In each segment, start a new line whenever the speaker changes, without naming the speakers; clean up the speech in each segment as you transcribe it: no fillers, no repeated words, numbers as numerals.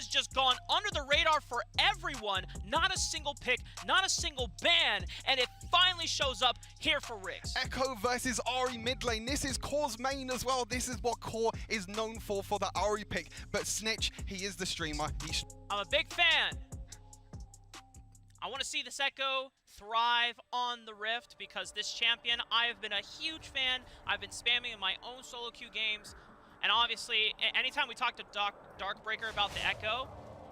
has just gone under the radar for everyone. Not a single pick, not a single ban, and it finally shows up here for Rix.
Echo versus RE mid lane. This is Core's main as well. This is what Core is known for the RE pick. But Snitch, he is the streamer.
I'm a big fan. I want to see this Echo thrive on the Rift because this champion, I have been a huge fan. I've been spamming in my own solo queue games. And obviously, anytime we talk to Darkbreaker about the Echo,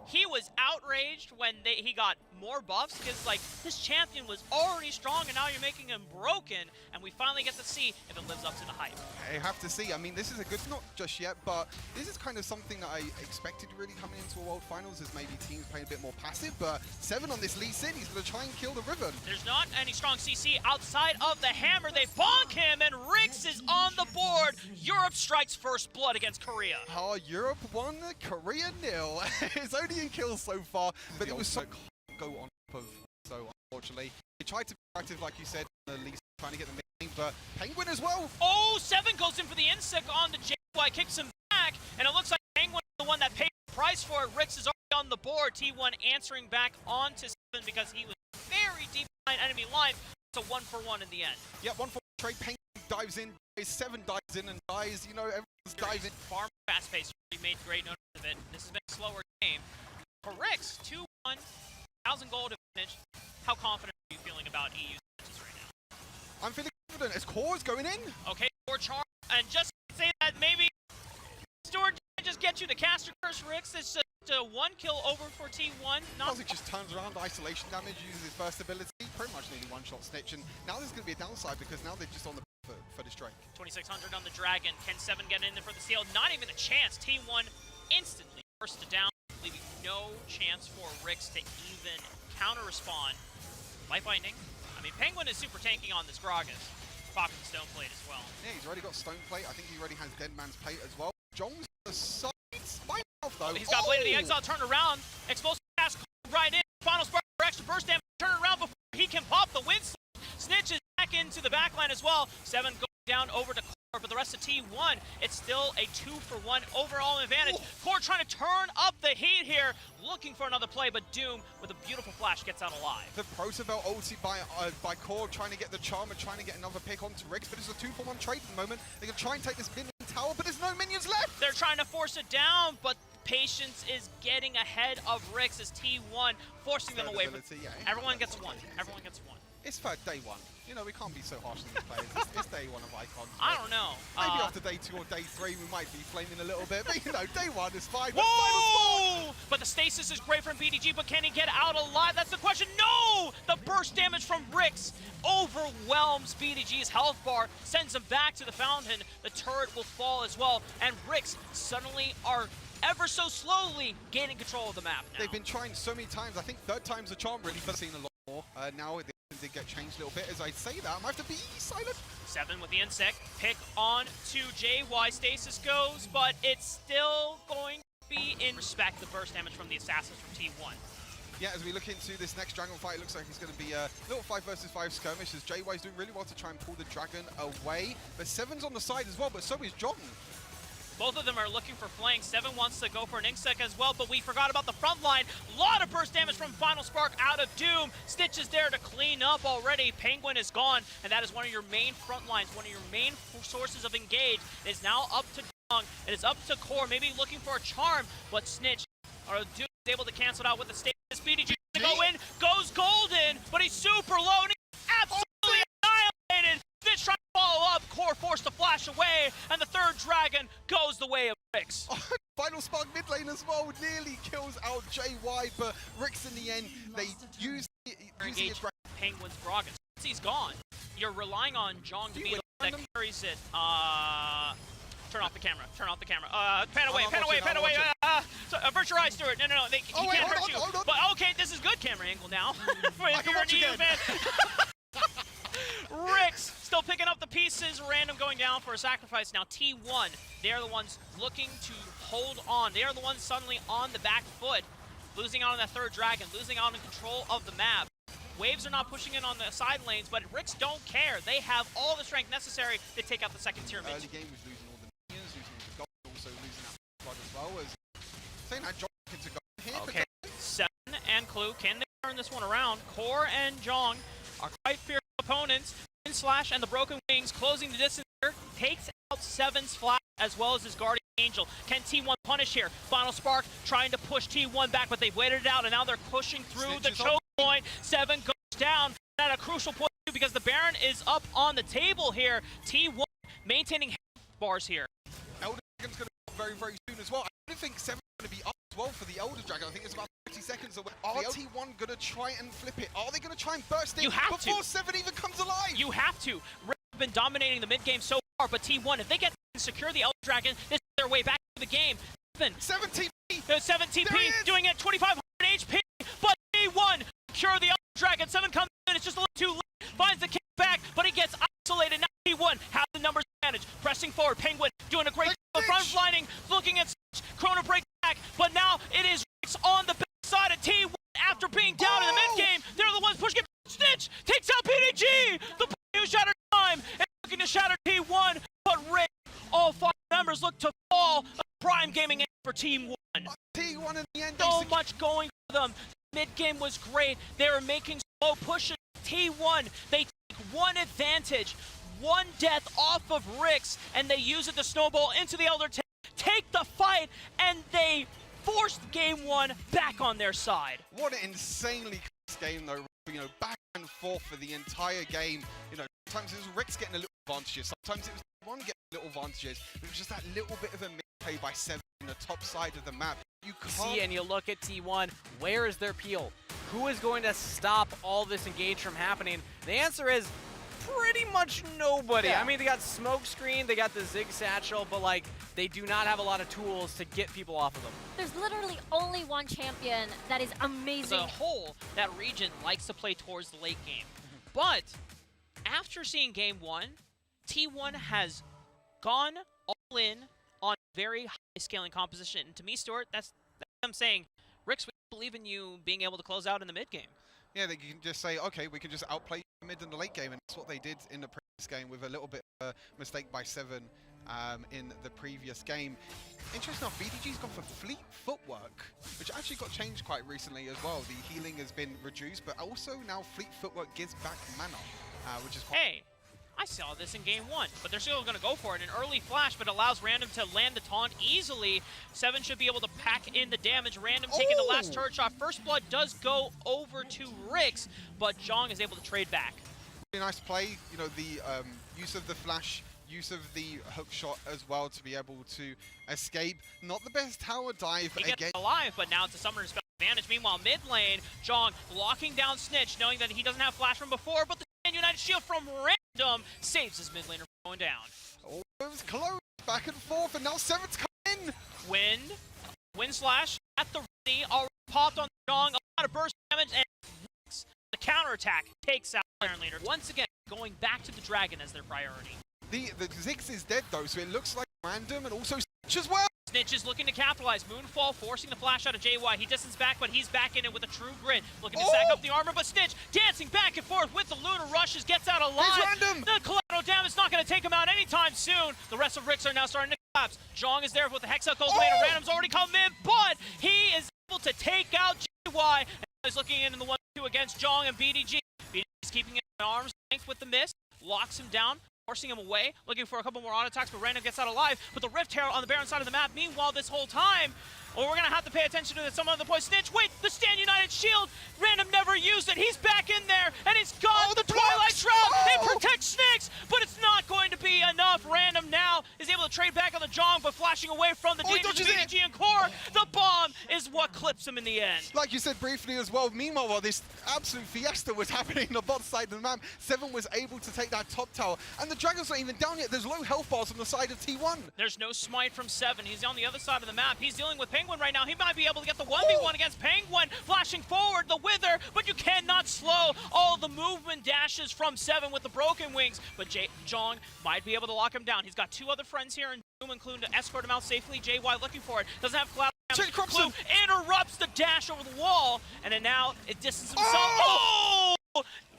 he was outraged when he got more buffs because, like, this champion was already strong and now you're making him broken. And we finally get to see if it lives up to the hype.
I have to see. I mean, this is a good, not just yet, but this is kind of something that I expected really coming into a World Finals, is maybe teams playing a bit more passive. But 7 on this Lee Sin, he's going to try and kill the Riven.
There's not any strong CC outside of the hammer. They bonk him, and Rix is on the board. Europe strikes first blood against Korea.
Oh, Europe won, Korea nil. It's only in kills so far, but it was so go on top of, so unfortunately. They tried to be active, like you said, at least trying to get the main, but Penguin as well.
Oh, 7 goes in for the insect on the JY, kicks him back, and it looks like Penguin is the one that paid the price for it. Rix is already on the board. T1 answering back onto 7 because he was very deep behind enemy line. It's a 1-for-1 in the end.
Yeah, 1-for-1 trade. Penguin dives in, 7 dives in and dies. You know, everyone's diving.
Far more fast-paced. He made great notice of it. This has been a slower game. For Rix, 2-1, 1,000 gold advantage. How confident are you feeling about EU's matches right now?
I'm feeling confident as Core is going in.
Okay, Core charge, and just say that maybe Stewart didn't just get you the caster curse, Rix. It's just a 1 kill over for T1.
He just turns around, isolation damage, uses his first ability, pretty much nearly one-shot Snitch, and now there's going to be a downside because now they're just on the for this Drake.
2600 on the Dragon. Can 7 get in there for the steal? Not even a chance. T1 instantly forced it down, leaving no chance for Rix to even counter-respond. Light Binding. I mean, Penguin is super tanking on this Gragas. Popping the Stone Plate as well.
Yeah, he's already got Stone Plate. I think he already has Dead Man's Plate as well. Jong's on the sides by himself, though.
He's got Blade of the Exile turned around. Explosive pass right in. Final spark for extra burst damage. Turn around before he can pop the wind. Snitch is back into the backline as well. 7 going down over to Core, but the rest of T1, it's still a 2-for-1 overall advantage. Core trying to turn up the heat here, looking for another play, but Doom with a beautiful flash gets out alive.
The Protovel ulti by Core, trying to get the Charmer, trying to get another pick onto Rix, but it's a 2-for-1 trade at the moment. They're going to try and take this minion tower, but there's no minions left.
They're trying to force it down, but Patience is getting ahead of Rix as T1, forcing them away.
Yeah,
everyone gets one. Everyone gets one.
It's for day 1. You know, we can't be so harsh on these players. It's day 1 of Icons.
I don't know.
Maybe after day 2 or day 3, we might be flaming a little bit. But, you know, day 1 is fine.
Whoa! But the stasis is great from BDG, but can he get out alive? That's the question. No! The burst damage from Rix overwhelms BDG's health bar, sends him back to the fountain. The turret will fall as well, and Rix suddenly are ever so slowly gaining control of the map now.
They've been trying so many times. I think 3rd time's a charm, really, but seen a lot more. Now it did get changed a little bit. As I say that, I might have to be silent.
7 with the insect. Pick on to JY. Stasis goes, but it's still going to be in respect the burst damage from the assassins from T1.
Yeah, as we look into this next Dragon fight, it looks like it's going to be a little 5 versus 5 skirmish, as JY's doing really well to try and pull the Dragon away. But 7's on the side as well, but so is John.
Both of them are looking for flank. 7 wants to go for an insect as well, but we forgot about the front line. A lot of burst damage from Final Spark out of Doom. Stitch is there to clean up already. Penguin is gone, and that is one of your main front lines, one of your main sources of engage. It is now up to Jong. It is up to Core, maybe looking for a charm, but Snitch or Doom is able to cancel it out with the status. BDG to go in, goes golden, but he's super low, and he's absolutely annihilated. Snitch trying to follow up, Core forced to flash away, and the 3rd Dragon goes the way of Rix.
Final Spark mid lane as well, nearly kills out JY, but Rix in the end, they use the
Penguin's Gragas. He's gone. You're relying on Jong to be the one that carries it. Turn off the camera. Turn off the camera. Pan away. Pan away. Pan away. Avert your eyes, Stuart. No. He can't hurt you. But okay, this is good camera angle now. Rix still picking up the pieces. Random going down for a sacrifice. Now T1, they're the ones looking to hold on. They are the ones suddenly on the back foot, losing out on that 3rd Dragon, losing out in control of the map. Waves are not pushing in on the side lanes, but Rix don't care. They have all the strength necessary to take out the 2nd tier mid.
Early game was losing all the minions, losing all the gold, also losing that blood as well. As saying that John to go
and Clue. Can they turn this one around? Core and Jong are quite fierce opponents. Slash and the Broken Wings closing the distance here. Takes out Seven's flash as well as his Guardian Angel. Can T1 punish here? Final Spark trying to push T1 back, but they've waited it out, and now they're pushing through the choke point. Seven goes down at a crucial point because the Baron is up on the table here. T1 maintaining bars here.
Elder Dragon's going to go very, very soon as well. I don't think Seven's going to be up as well for the Elder Dragon. I think it's about 30 seconds away. Are T1 going to try and flip it? Are they going to try and burst in before 7 even comes alive?
You have to. Rift have been dominating the mid game so far, but T1, if they get to secure the Elder Dragon, this is their way back to the game.
7 TP!
7 TP doing it, 2,500 HP, but T1 secure the Elder Dragon. 7 comes in, it's just a little too late. Finds the kickback, but he gets isolated. Now T1 has the numbers advantage. Pressing forward, Penguin doing a great job. Front lining, looking at Chrono break back, but now it is Rix on the back side of T1 after being down in the mid game. They're the ones pushing it. Snitch takes out PDG. The new shatter time and looking to shatter T1, but Rick, all 5 members look to fall. A prime gaming for Team 1.
T1 in the end.
So much going for them. Mid game was great. They were making slow pushes. T1, they take 1 advantage, 1 death off of Rix, and they use it to snowball into the Elder take the fight, and they forced game 1 back on their side.
What an insanely close game though, you know, back and forth for the entire game. You know, sometimes it was Rix getting a little advantages, sometimes it was one getting little advantages, but it was just that little bit of a misplay by 7 on the top side of the map. You can't
see, and you look at T1, where is their peel? Who is going to stop all this engage from happening? The answer is pretty much nobody.
Yeah.
I mean, they got smoke screen, they got the Zig Satchel, but like, they do not have a lot of tools to get people off of them.
There's literally only one champion that is amazing.
As a whole, that region likes to play towards the late game. But after seeing game 1, T1 has gone all in on very high scaling composition. And to me, Stuart, that's them saying, Rix, we believe in you being able to close out in the mid game.
Yeah, they can just say, okay, we can just outplay the mid and the late game, and that's what they did in the previous game with a little bit of a mistake by 7 in the previous game. Interesting enough, BDG's gone for fleet footwork, which actually got changed quite recently as well. The healing has been reduced, but also now fleet footwork gives back mana, which is quite...
Hey, I saw this in game 1, but they're still going to go for it. An early flash, but allows Random to land the taunt easily. 7 should be able to pack in the damage. Random taking the last turret shot. First blood does go over to Rix, but Jong is able to trade back.
Really nice play, you know, the use of the flash, use of the hook shot as well to be able to escape. Not the best tower dive
He gets alive, but now it's a summoner's spell advantage. Meanwhile, mid lane, Jong locking down Snitch, knowing that he doesn't have flash from before, but the United Shield from Random saves his mid laner from going down.
Oh, it was close, back and forth, and now 7's coming in.
Wind slash at the ready, already popped on Jong, a lot of burst damage, and the counterattack takes out Iron Leader. Once again, going back to the Dragon as their priority.
The Ziggs is dead though, so it looks like Random and also Snitch as well.
Snitch is looking to capitalize. Moonfall forcing the flash out of JY. He distances back, but he's back in it with a true grit. Looking to stack up the armor, but Snitch dancing back and forth with the Lunar Rushes, gets out alive.
Random.
The collateral damage is not going to take him out anytime soon. The rest of Rix are now starting to collapse. Jong is there with the Hexa goes later. Random's already come in, but he is able to take out JY. And he's looking in the 1-2 against Jong and BDG. BDG is keeping it at arm's length with the mist, locks him down, forcing him away, looking for a couple more auto attacks, but Random gets out alive. But the Rift Herald on the Baron side of the map. Meanwhile, this whole time, we're going to have to pay attention to some of the points. Snitch, wait, the Stand United Shield. Random never used it. He's back in there, and he's got the Twilight Shroud. It protects Snakes, but it's not going to be enough. Random now is able to trade back on the Jong, but flashing away from the BDG and Core. The bomb is what clips him in the end.
Like you said briefly as well, meanwhile, while this absolute fiesta was happening on the bot side of the map, 7 was able to take that top tower, and the Dragon's not even down yet. There's low health bars on the side of T1.
There's no smite from 7. He's on the other side of the map. He's dealing with Penguin right now. He might be able to get the 1v1 against Penguin. Flashing forward, the Wither, but you cannot slow all the movement dashes from 7 with the Broken Wings. But Jong might be able to lock him down. He's got 2 other friends here in Doom, including to escort him out safely. JY looking for it. Doesn't have cloud. Clue interrupts the dash over the wall, and then now it distances himself. Oh!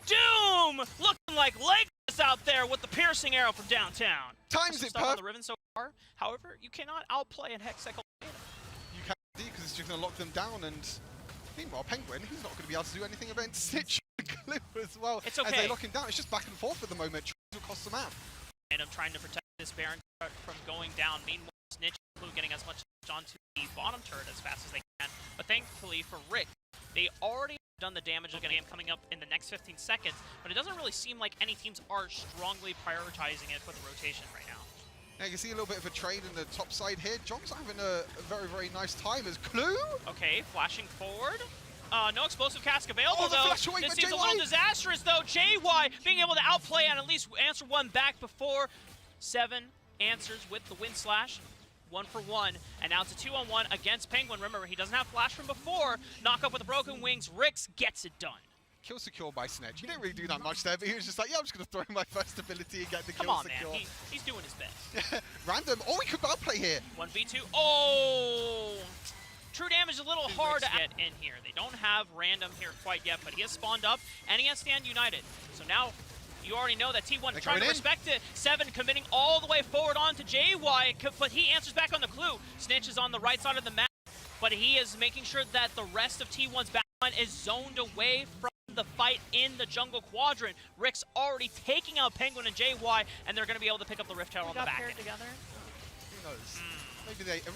Doom looking like Legolas out there with the piercing arrow from downtown.
Times it
on the Riven so far. However, you cannot outplay an Hexacle.
You can't, because it's just going to lock them down, and Meanwhile, Penguin, he's not going to be able to do anything against Snitch Glue as well.
It's okay.
As they lock him down, it's just back and forth at the moment, trying to across the map.
And I'm trying to protect this Baron from going down. Meanwhile, Snitch Glue getting as much onto the bottom turret as fast as they can. But thankfully for Rick, they already done the damage of the game coming up in the next 15 seconds, but it doesn't really seem like any teams are strongly prioritizing it for the rotation right now.
Now you can see a little bit of a trade in the top side here. Jong's having a very, very nice time as Clue.
Okay, flashing forward. No explosive cask available,
Oh, the
though.
flash away
This
by
seems a
JY.
little disastrous, though. JY being able to outplay and at least answer one back before. 7 answers with the wind slash. 1 for 1, and now it's a 2-on-1 against Penguin. Remember, he doesn't have flash from before. Knock up with the broken wings. Rix gets it done.
Kill secure by Snitch. He didn't really do that much there, but he was just like, yeah, I'm just going to throw in my first ability and get the
Come
kill
on,
secure.
man. He's doing his best.
Random. Oh, he could outplay here.
1v2. Oh! True damage is a little hard to get in here. They don't have Random here quite yet, but he has spawned up, and he has Stand United. So now, you already know that T1 trying to respect it. 7 committing all the way forward on to JY, but he answers back on the clue. Snitch is on the right side of the map, but he is making sure that the rest of T1's backline is zoned away from the fight in the jungle quadrant. Rick's already taking out Penguin and JY, and they're going to be able to pick up the Rift Tower on the back end.
Together.
Who knows?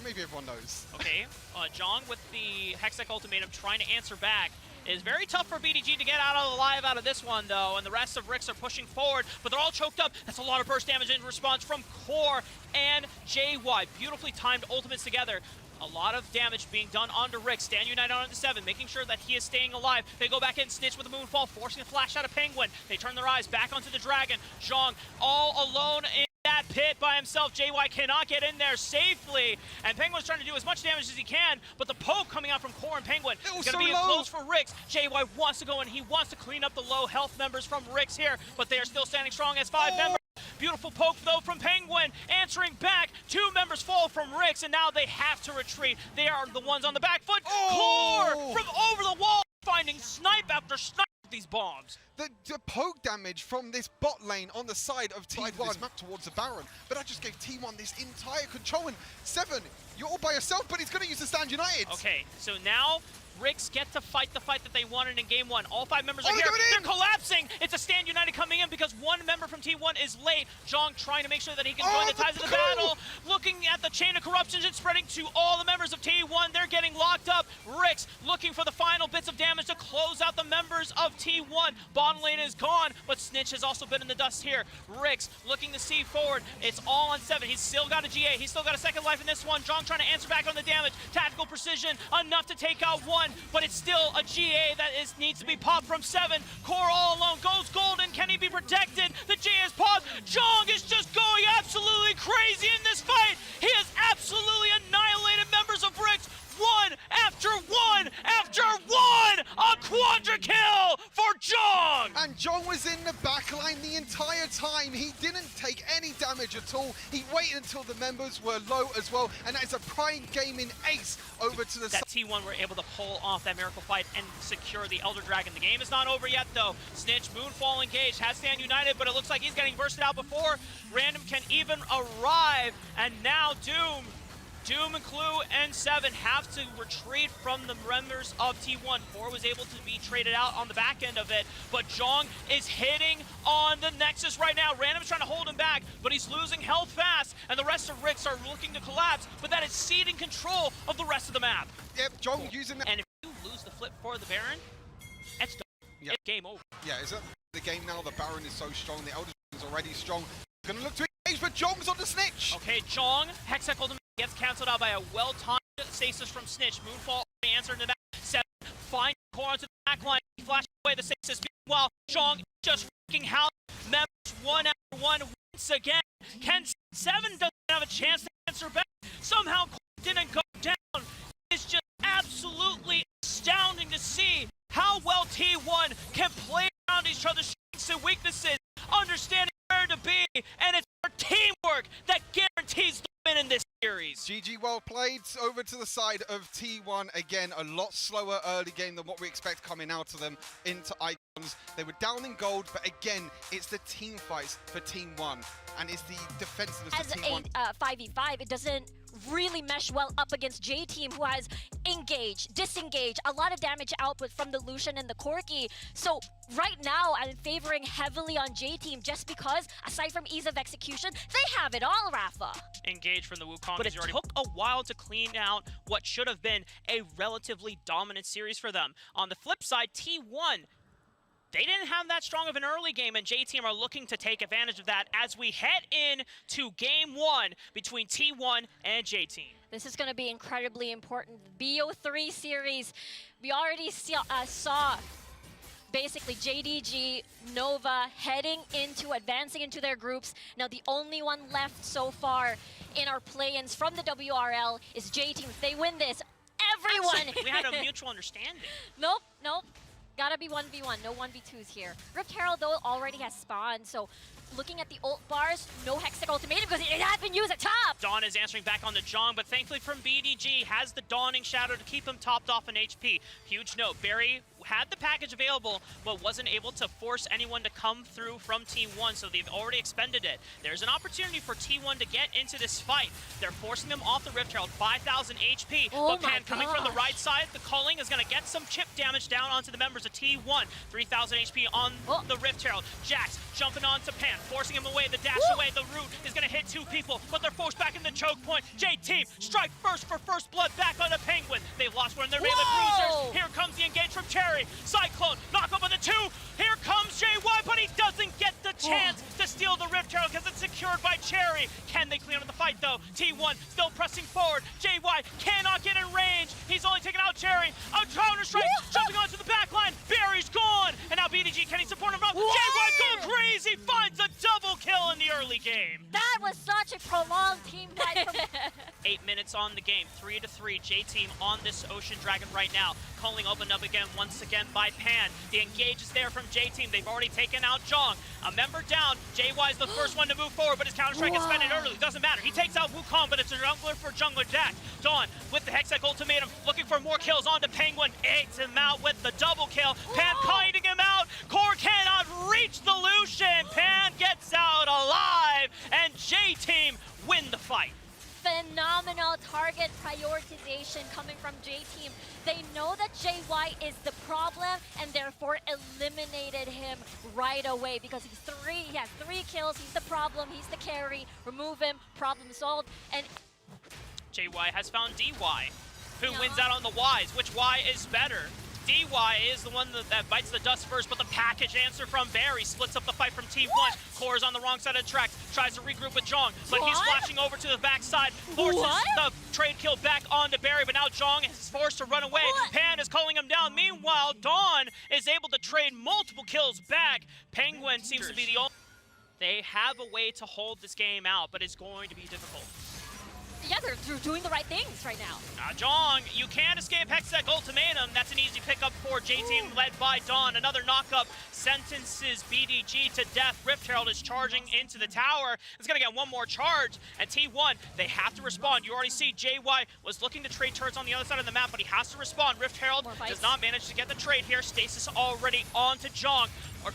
Maybe everyone knows.
Okay, Jong with the Hextech ultimatum trying to answer back. It is very tough for BDG to get alive out of this one, though, and the rest of Ricks are pushing forward, but they're all choked up. That's a lot of burst damage in response from Core and JY. Beautifully timed ultimates together. A lot of damage being done onto Rick. Stand United onto 7, making sure that he is staying alive. They go back in, Snitch with a Moonfall, forcing a flash out of Penguin. They turn their eyes back onto the Dragon. Zhong all alone in that pit by himself. JY cannot get in there safely, and Penguin's trying to do as much damage as he can, but the poke coming out from Core and Penguin is going to be close for Rix. JY wants to go in, he wants to clean up the low health members from Rix here, but they are still standing strong as 5 members. Beautiful poke, though, from Penguin. Answering back. 2 members fall from Rix, and now they have to retreat. They are the ones on the back foot. Core from over the wall, finding snipe after snipe with these bombs.
The poke damage from this bot lane on the side of T1 this map towards the Baron, but that just gave T1 this entire control. And 7, you're all by yourself, but he's going to use the Stand United.
Okay, so now Ricks get to fight the fight that they wanted in game 1. All 5 members are here.
They're
collapsing. It's a Stand United coming in because 1 member from T1 is late. Zhong trying to make sure that he can join the ties of the battle. Looking at the chain of corruptions, it's spreading to all the members of T1. They're getting locked up. Ricks looking for the final bits of damage to close out the members of T1. Bottom lane is gone, but Snitch has also been in the dust here. Ricks looking to see forward. It's all on 7. He's still got a GA. He's still got a second life in this one. Zhong trying to answer back on the damage. Tactical precision enough to take out 1. But it's still a GA that needs to be popped from 7. Core all alone goes golden. Can he be protected? The GA is popped. Zhong is just going absolutely crazy in this fight. He has absolutely annihilated members of Ricks. 1 after 1 after 1! A quadra kill for Zhong!
And Zhong was in the backline the entire time. He didn't take any damage at all. He waited until the members were low as well, and that is a prime gaming ace over to the side.
That T1 were able to pull off that miracle fight and secure the Elder Dragon. The game is not over yet, though. Snitch, Moonfall engaged, has Stand United, but it looks like he's getting bursted out before Random can even arrive, and now Doom and Clue and 7 have to retreat from the members of T1. 4 was able to be traded out on the back end of it, but Zhong is hitting on the Nexus right now. Random's trying to hold him back, but he's losing health fast, and the rest of Ricks are looking to collapse, but that is ceding control of the rest of the map.
Yep, Zhong using that.
And if you lose the flip for the Baron, it's done.
Yep.
It's game over.
Yeah, is that the game now? The Baron is so strong, the Elder is already strong. Gonna look to engage, but Zhong's on the Snitch.
Okay, Zhong, Hextech ultimate gets cancelled out by a well-timed stasis from Snitch. Moonfall answered in the back. 7 finds Core onto the back line. He flashes away the stasis. Meanwhile, Zhong just wrecking house members 1 after 1 once again. Can 7 doesn't have a chance to answer back. Somehow Core didn't go down. It's just absolutely astounding to see how well T1 can play around each other's strengths and weaknesses, understanding where to be, and it's our teamwork that guarantees the win in this series.
GG, well played. Over to the side of T1 again. A lot slower early game than what we expect coming out of them into Icons. They were down in gold, but again, it's the team fights for Team 1, and it's the defensiveness of Team 1.
As a 5v5, it doesn't really mesh well up against J-Team, who has engage, disengage, a lot of damage output from the Lucian and the Corki. So right now, I'm favoring heavily on J-Team just because, aside from ease of execution, they have it all, Rafa.
Engage from the Wukong.
But it
took a while to clean out what should have been a relatively dominant series for them. On the flip side, T1, they didn't have that strong of an early game, and J-Team are looking to take advantage of that as we head in to Game 1 between T1 and J-Team.
This is going to be incredibly important. BO3 series, we already saw basically JDG, Nova heading into, advancing into their groups. Now the only one left so far in our play-ins from the WRL is J-Team. If they win this, everyone...
We had a mutual understanding.
Nope. Gotta be 1v1, no 1v2s here. Rift Herald, though, already has spawned, so looking at the ult bars, no Hextech ultimatum because it has been used at top!
Dawn is answering back on the Jong, but thankfully from BDG has the Dawning Shadow to keep him topped off in HP. Huge note, Barry had the package available, but wasn't able to force anyone to come through from T1, so they've already expended it. There's an opportunity for T1 to get into this fight. They're forcing them off the Rift Herald, 5,000 HP, but Pan coming from the right side, the Culling is going to get some chip damage down onto the members of T1. 3,000 HP on the Rift Herald. Jax jumping onto Pan, forcing him away, the dash away, the root is going to hit 2 people, but they're forced back in the choke point. J-Team, strike first for first blood back on the Penguin. They've lost one of their melee bruisers. Here comes the engage from Cherry. Cyclone, knock up on the 2. Here comes JY, but he doesn't get the chance to steal the Rift Herald because it's secured by Cherry. Can they clean up the fight though? T1 still pressing forward. JY cannot get in range. He's only taking out Cherry. A counter-strike, jumping onto the back line. Barry's gone. And now BDG, can he support him up? JY going crazy, finds a double kill in the early game.
That was such a prolonged team fight from
8 minutes on the game, 3-3. J-Team on this Ocean Dragon right now. Calling opened up again, once again by Pan. The engage is there from J-Team. They've already taken out Jong. A member down. JY is the first one to move forward, but his counter-strike is spent early. Doesn't matter. He takes out Wukong, but it's a jungler for jungler Jack. Dawn with the Hextech ultimatum, looking for more kills onto Penguin. Eggs him out with the double kill. Pan kiting him out. Core cannot reach the Lucian. Pan gets out alive, and J-Team win the fight.
Phenomenal target prioritization coming from J-Team. They know that JY is the problem and therefore eliminated him right away because he has 3 kills, he's the problem, he's the carry, remove him, problem solved. And
JY has found DY, who wins out on the Ys. Which Y is better? DY is the one that bites the dust first, but the package answer from Barry splits up the fight from T1. Core is on the wrong side of the tracks, tries to regroup with Jong, but he's flashing over to the backside, forces the trade kill back onto Barry, but now Jong is forced to run away. Pan is calling him down. Meanwhile, Dawn is able to trade multiple kills back. Penguin seems to be the only... They have a way to hold this game out, but it's going to be difficult.
yeah, they're doing the right things right now.
Jong, you can't escape Hextech ultimatum. That's an easy pickup for J-Team led by Dawn. Another knockup sentences BDG to death. Rift Herald is charging into the tower. It's gonna get one more charge. And T1, they have to respond. You already see JY was looking to trade turrets on the other side of the map, but he has to respond. Rift Herald does not manage to get the trade here. Stasis already onto Jong. Or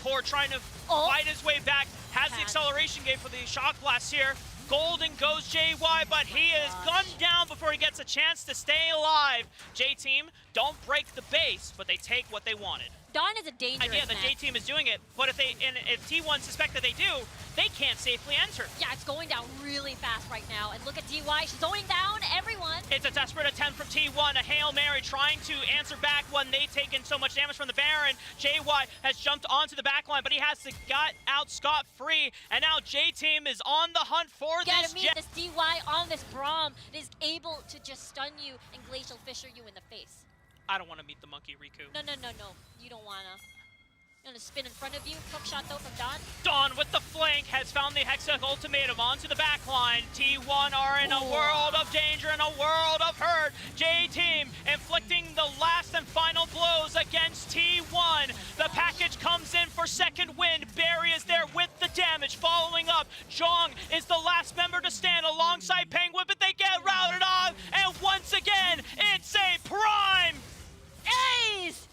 Core trying to fight his way back. Has the acceleration gate for the shock blast here. Golden goes JY, but he is gunned down before he gets a chance to stay alive. J-Team don't break the base, but they take what they wanted.
Dawn is a dangerous
Yeah, the J-Team is doing it, but if T1 suspect that they do, they can't safely enter.
Yeah, it's going down really fast right now. And look at DY, she's going down everyone.
It's a desperate attempt from T1, a Hail Mary trying to answer back when they've taken so much damage from the Baron. JY has jumped onto the backline, but he has to get out scot-free. And now J-Team is on the hunt for this
Jet. This DY on this Braum is able to just stun you and Glacial Fissure you in the face.
I don't want to meet the monkey, Riku.
No. You don't wanna. Gonna spin in front of you. Hook shot though from Dawn.
Dawn with the flank has found the Hextech ultimatum onto the backline. T1 are in a world of danger and a world of hurt. J-Team inflicting the last and final blows against T1. The package comes in for second wind. Barry is there with the damage. Following up, Jong is the last member to stand alongside Penguin, but they get routed off. And once again, it's a prime
Ace!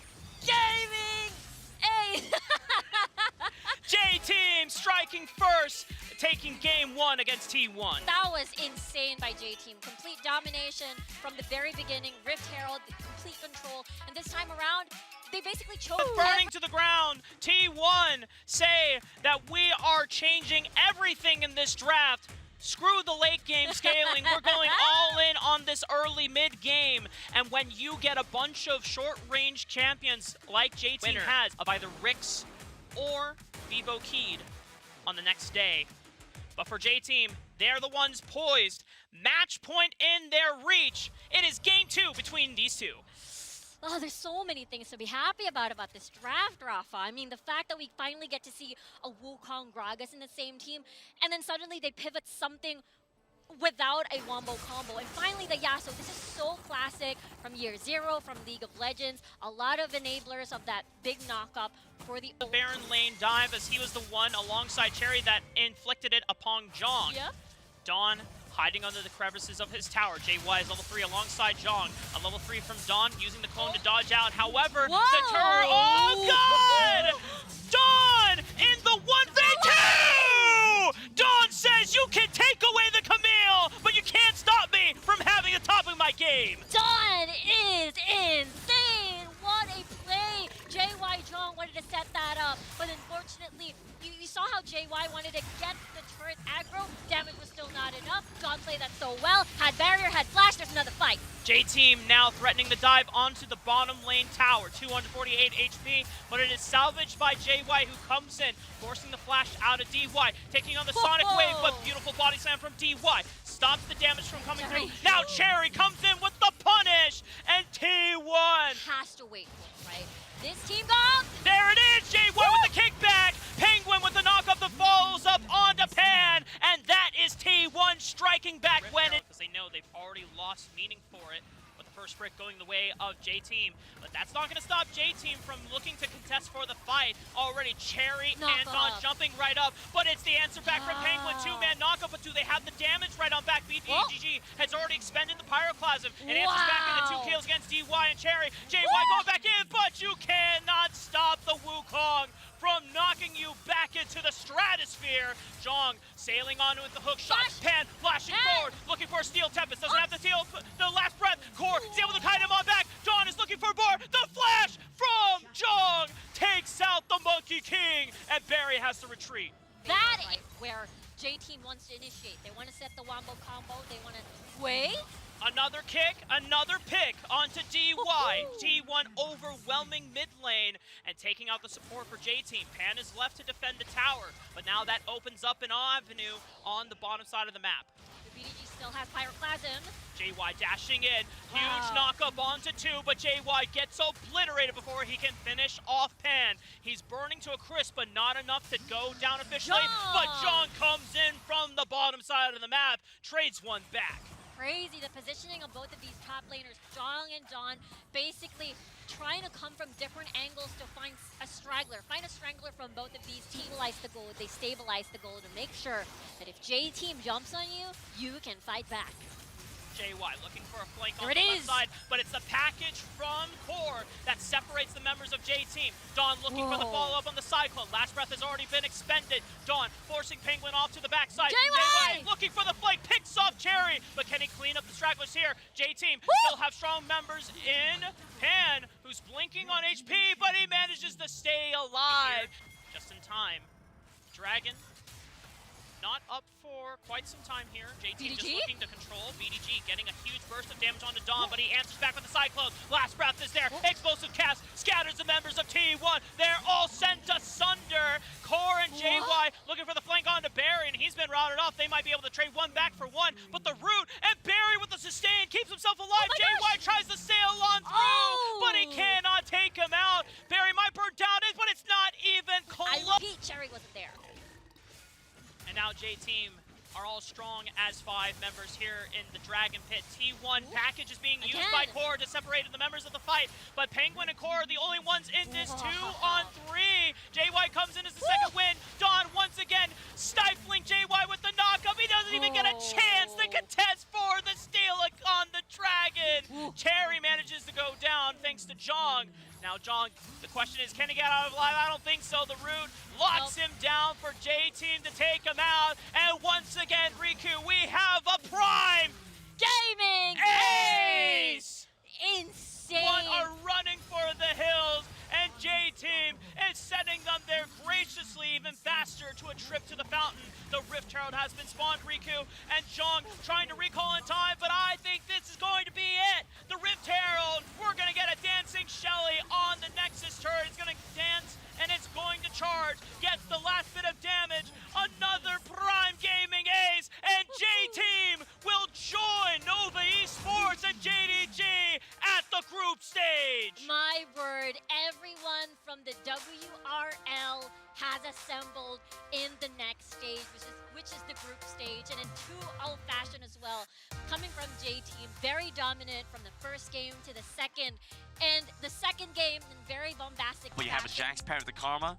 Gaming! Ace!
J-Team striking first. taking game 1 against T1.
That was insane by J-Team. Complete domination from the very beginning. Rift Herald, complete control. And this time around, they basically chose.
Burning to the ground, T1 say that we are changing everything in this draft. Screw the late game scaling. We're going all in on this early mid game. And when you get a bunch of short range champions like J-Team has of either Rix or Vivo Keed on the next day. But for J-Team, they're the ones poised. Match point in their reach. It is game 2 between these two.
Oh, there's so many things to be happy about this draft, Rafa. I mean, the fact that we finally get to see a Wukong Gragas in the same team, and then suddenly they pivot something without a wombo combo. And finally the Yasuo. This is so classic from year 0, from League of Legends. A lot of enablers of that big knock-up for the
Baron lane dive, as he was the one alongside Cherry that inflicted it upon Jong.
Yeah.
Dawn hiding under the crevices of his tower. JY is level 3 alongside Jong. A level 3 from Dawn, using the clone to dodge out. However, the turret. Oh, God! Dawn in the 1v2! Dawn says you can take away the Camille, but you can't stop me from having the top of my game.
Dawn is insane! What a play! JY Jong wanted to set that up, but unfortunately, you saw how JY wanted to get the turret aggro. Damage was still not enough. Dawn played that so well. Had barrier, had flash. There's another fight.
J-Team now threatening the dive onto the bottom lane tower. 248 HP, but it is salvaged by JY, who comes in, forcing the flash out of DY. Taking on the Sonic Wave, but beautiful body slam from DY. Stops the damage from coming through. Now Cherry comes in with the punish, and T1
has to wait for it, right? This team goes.
There it is, JY with the kickback. Penguin with the knockup that falls up onto Pan, and that is T1 striking back when it, because they know they've already lost meaning for it. With the first brick going the way of J-Team, but that's not going to stop J-Team from looking to contest for the fight. Already Cherry and Dawn jumping right up, but it's the answer back from Penguin. 2-man knockup, but do they have the damage right on back? BDGG has already expended the Pyroclasm and answers back into 2 kills against DY and Cherry. JY going back in, but you cannot stop the Wukong from knocking you back into the stratosphere. Jong sailing on with the hook shot. Pan flashing forward, looking for a Steel Tempest. Doesn't have the last breath. Core is able to kite him on back. Dawn is looking for more. The flash from Jong takes out the Monkey King, and Barry has to retreat.
That is where J-Team wants to initiate. They want to set the wombo combo. They want to wait.
Another kick, another pick onto DY. T1 overwhelming mid lane and taking out the support for J-Team. Pan is left to defend the tower, but now that opens up an avenue on the bottom side of the map.
The BDG still has Pyroclasm.
JY dashing in, huge knockup onto 2, but JY gets obliterated before he can finish off Pan. He's burning to a crisp, but not enough to go down officially. But Jong comes in from the bottom side of the map, trades one back.
Crazy, the positioning of both of these top laners, Jong and Dawn, basically trying to come from different angles to find a straggler. Find a straggler from both of these, stabilize the goal. They stabilize the goal to make sure that if J-Team jumps on you, you can fight back.
JY looking for a flank on the left side, but it's the package from Core that separates the members of J-Team. Dawn looking for the follow-up on the Cyclone. Last breath has already been expended. Dawn forcing Penguin off to the backside. JY looking for the flank, picks off Cherry, but can he clean up the stragglers here? J-Team still have strong members in Pan, who's blinking on HP, but he manages to stay alive. Just in time. Dragon not up for quite some time here. J-Team just looking to control. BDG getting a huge burst of damage onto Dawn, but he answers back with the Cyclone. Last breath is there. Explosive cast scatters the members of T1. They're all sent asunder. Core and JY looking for the flank onto Barry, and he's been routed off. They might be able to trade one back for one, but the root, and Barry with the sustain keeps himself alive. JY tries to sail on through, but he cannot take him out. Barry might burn down it, but it's not even close.
Cherry wasn't there.
And now J-Team are all strong as 5 members here in the Dragon Pit. T1 package is being used by Core to separate the members of the fight, but Penguin and Core are the only ones in this 2-on-3. JY comes in as the second win. Dawn once again stifling JY with the knockup. He doesn't even get a chance to contest for the steal on the Dragon. Cherry manages to go down thanks to Jong. Now, John, the question is, can he get out of life? I don't think so. The Root locks him down for J-Team to take him out. And once again, Riku, we have a Prime
Gaming
Ace!
Insane.
One are running for the hills, and J-Team is sending them there graciously, even faster, to a trip to the fountain. The Rift Herald has been spawned, Riku, and Jong trying to recall in time, but I think this is going to be it. The Rift Herald, we're going to get a dancing Shelly on the Nexus turret. It's going to dance, and it's going to charge. Gets the last bit of damage. Another Prime Gaming Ace, and J-Team will join Nova Esports and JDG at the group stage.
My word, everyone from the WRL has assembled in the next stage, which is the group stage, and in true old-fashioned as well. Coming from J-Team, very dominant from the first game to the second, and the second game in very bombastic
But you have a
fashion.
Jax paired with the Karma.